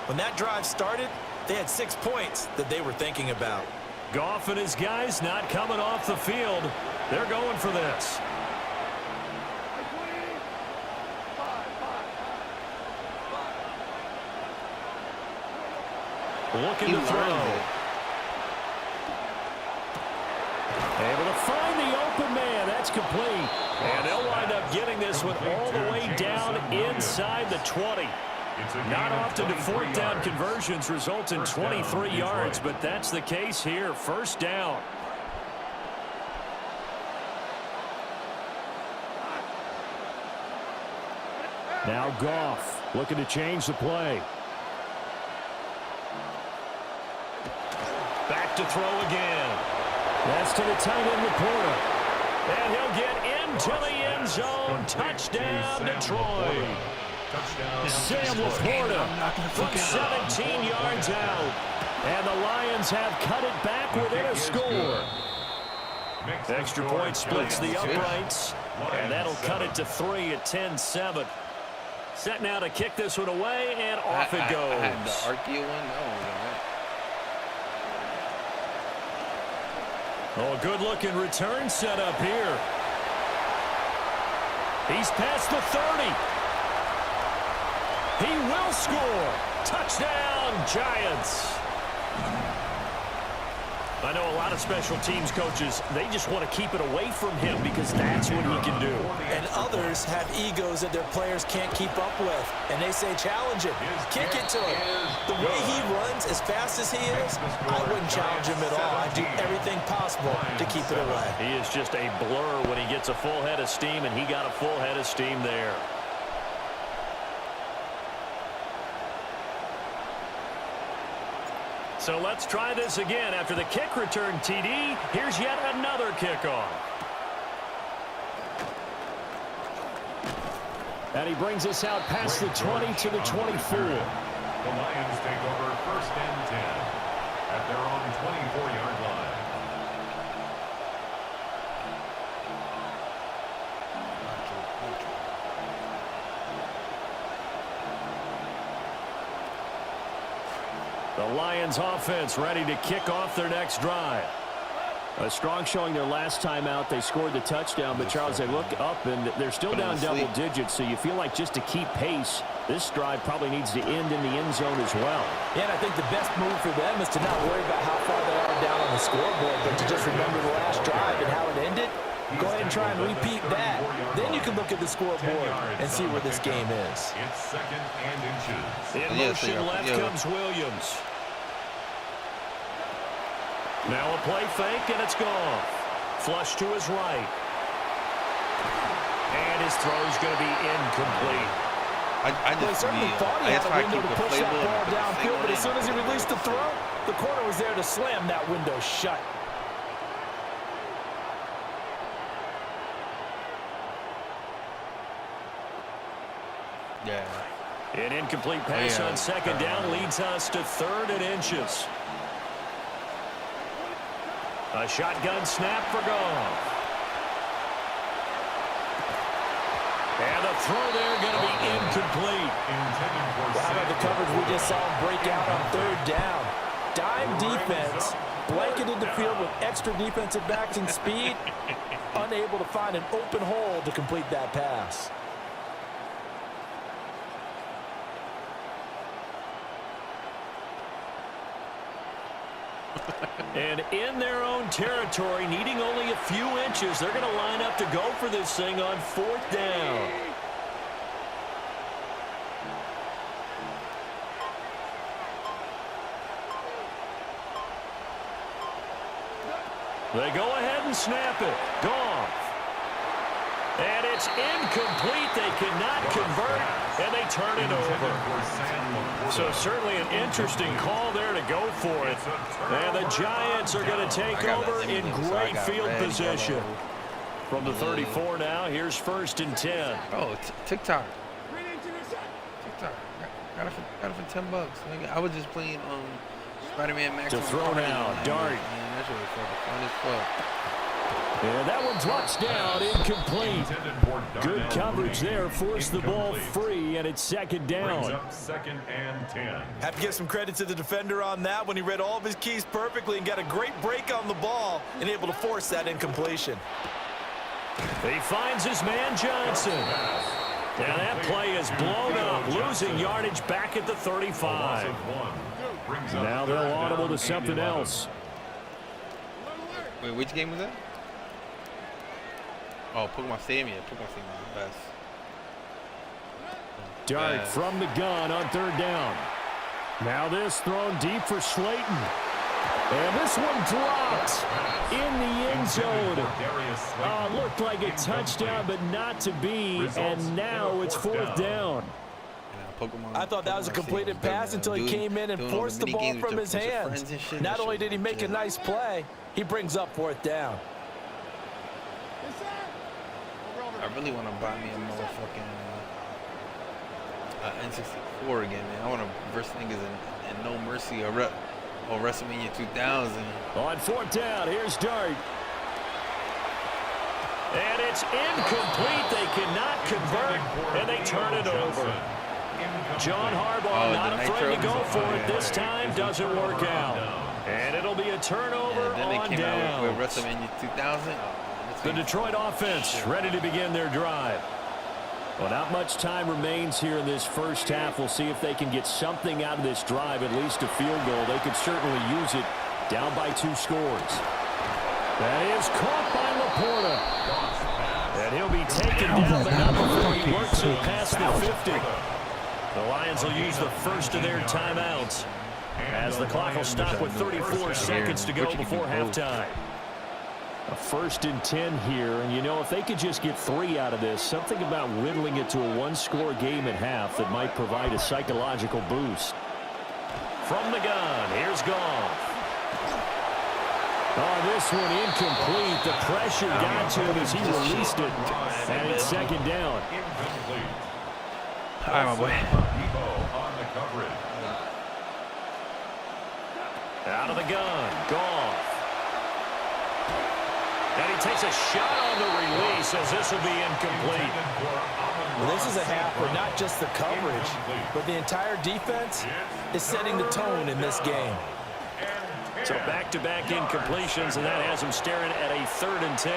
When that drive started, they had 6 points that they were thinking about. Goff and his guys not coming off the field. They're going for this. Looking to throw. Able to find the open man. That's complete. And they'll wind up getting this one all the way down inside the 20. Not often do 4th down conversions result in 23 yards, but that's the case here. First down. Now Goff looking to change the play. Back to throw again. That's to the tight end Laporta. And he'll get into the end zone. Touchdown, Detroit. Sam Laporta from 17 yards out. And the Lions have cut it back within a score. Extra point splits the uprights. And that'll cut it to 3 at 10-7. Set now to kick this one away, and off it goes. I had the Archeo one. Oh, a good-looking return set up here. He's past the 30. He will score. Touchdown, Giants. I know a lot of special teams coaches, they just want to keep it away from him because that's what he can do. And others have egos that their players can't keep up with. And they say, challenge him, kick it to him. The way he runs as fast as he is, I wouldn't challenge him at all. I'd do everything possible to keep it away. He is just a blur when he gets a full head of steam, and he got a full head of steam there. So let's try this again. After the kick return, TD, here's yet another kickoff. And he brings us out past the 20 to the 24. The Lions take over 1st and 10 at their own 24-yard line. The Lions offense ready to kick off their next drive. A strong showing their last time out. They scored the touchdown, but Charles, they look up and they're still down double digits, so you feel like just to keep pace, this drive probably needs to end in the end zone as well. Yeah, and I think the best move for them is to not worry about how far they are down on the scoreboard, but to just remember the last drive and how it ended. Go ahead and try and repeat that. Then you can look at the scoreboard and see where this game is. It's second and inches. In motion left comes Williams. Now a play fake, and it's gone. Flush to his right. And his throw's going to be incomplete. I certainly thought he had a window to push that ball downfield, but as soon as he released the throw, the corner was there to slam that window shut. Yeah. An incomplete pass on second down leads us to third and inches. A shotgun snap for Goff. And the throw there going to be incomplete. How about the coverage we just saw him break out on third down? Dime defense, blanketed the field with extra defensive backs and speed, unable to find an open hole to complete that pass. And in their own territory, needing only a few inches, they're going to line up to go for this thing on fourth down. They go ahead and snap it. Goff. And it's incomplete. They cannot convert, and they turn it over. So certainly an interesting call there to go for it. And the Giants are going to take over in great field position. From the 34 now, here's first and 10. Oh, TikTok. TikTok. Got it for $10. I was just playing Spider-Man Max. To throw now, Dart. Man, that's really fun as fuck. And that one drops down, incomplete. Good coverage there, forced the ball free, and it's second down. Second and 10. Have to give some credit to the defender on that when he read all of his keys perfectly and got a great break on the ball and able to force that incompletion. He finds his man Johnson. And that play is blown up, losing yardage back at the 35. Now they'll audible to something else. Wait, which game was that? Oh, Pokemon Stadium. Yeah, Pokemon Stadium is the best. Dart from the gun on third down. Now this thrown deep for Slayton. And this one dropped in the end zone. Looked like a touchdown, but not to be. And now it's fourth down. I thought that was a completed pass until he came in and forced the ball from his hands. Not only did he make a nice play, he brings up fourth down. I really want to buy me a motherfucking N64 again, man. I want to verse niggas in No Mercy or WrestleMania 2000. On fourth down, here's Dart. And it's incomplete. They cannot convert, and they turn it over. John Harbaugh not afraid to go for it this time. Doesn't work out. And it'll be a turnover then they on came down. out with WrestleMania 2000. The Detroit offense ready to begin their drive. Well, not much time remains here in this first half. We'll see if they can get something out of this drive, at least a field goal. They could certainly use it down by 2 scores. That is caught by Laporta. And he'll be taken down, but not before he works it past the 50. The Lions will use the first of their timeouts as the clock will stop with 34 seconds to go before halftime. A first and 10 here, and you know, if they could just get 3 out of this, something about whittling it to a 1-score game at half that might provide a psychological boost. From the gun, here's Goff. Oh, this one incomplete. The pressure got to him as he released it, and it's second down. All right, my boy. Out of the gun, Goff. And he takes a shot on the release as this will be incomplete. Well, this is a half where not just the coverage, but the entire defense is setting the tone in this game. So back-to-back incompletions, and that has them staring at a 3rd and 10.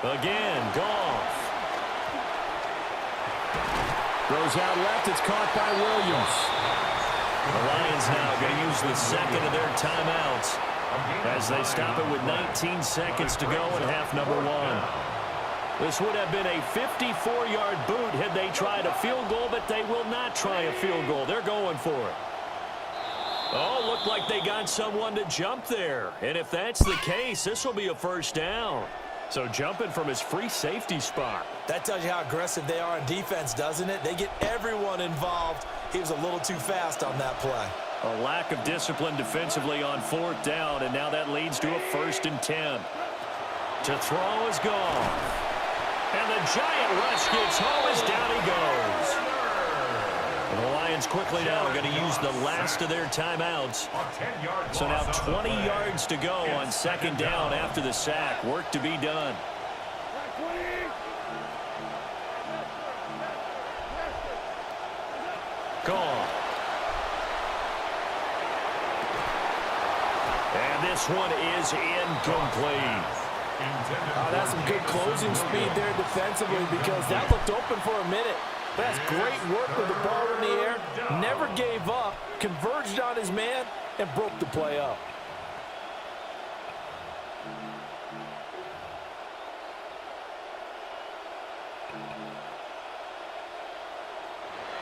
Again, Goff. Throws out left. It's caught by Williams. The Lions now going to use the second of their timeouts as they stop it with 19 seconds to go in half number 1. This would have been a 54-yard boot had they tried a field goal, but they will not try a field goal. They're going for it. Oh, looked like they got someone to jump there. And if that's the case, this will be a 1st down. So jumping from his free safety spot. That tells you how aggressive they are on defense, doesn't it? They get everyone involved. He was a little too fast on that play. A lack of discipline defensively on 4th down, and now that leads to a 1st and 10. To throw is Goff. And the giant rush gets home as down he goes. And the Lions quickly now are going to use the last of their timeouts. So now 20 yards to go on 2nd down after the sack. Work to be done. Goff. And this one is incomplete. That's some good closing speed there defensively because that looked open for a minute. That's great work with the ball in the air. Never gave up, converged on his man, and broke the play up.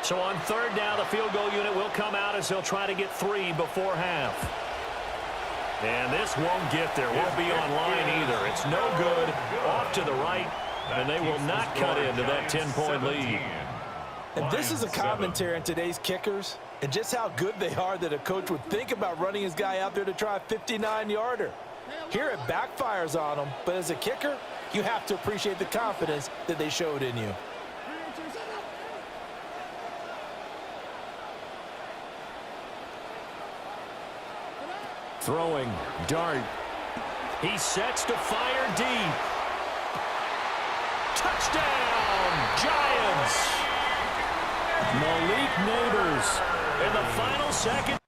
So on 3rd down, the field goal unit will come out as they'll try to get 3 before half. And this won't get there. Won't be on line either. It's no good. Off to the right, and they will not cut into that 10-point lead. And this is a commentary on today's kickers and just how good they are that a coach would think about running his guy out there to try a 59-yarder. Here it backfires on him, but as a kicker, you have to appreciate the confidence that they showed in you. Throwing, dart. He sets to fire deep. Touchdown, Giants! Malik Neighbors in the final second.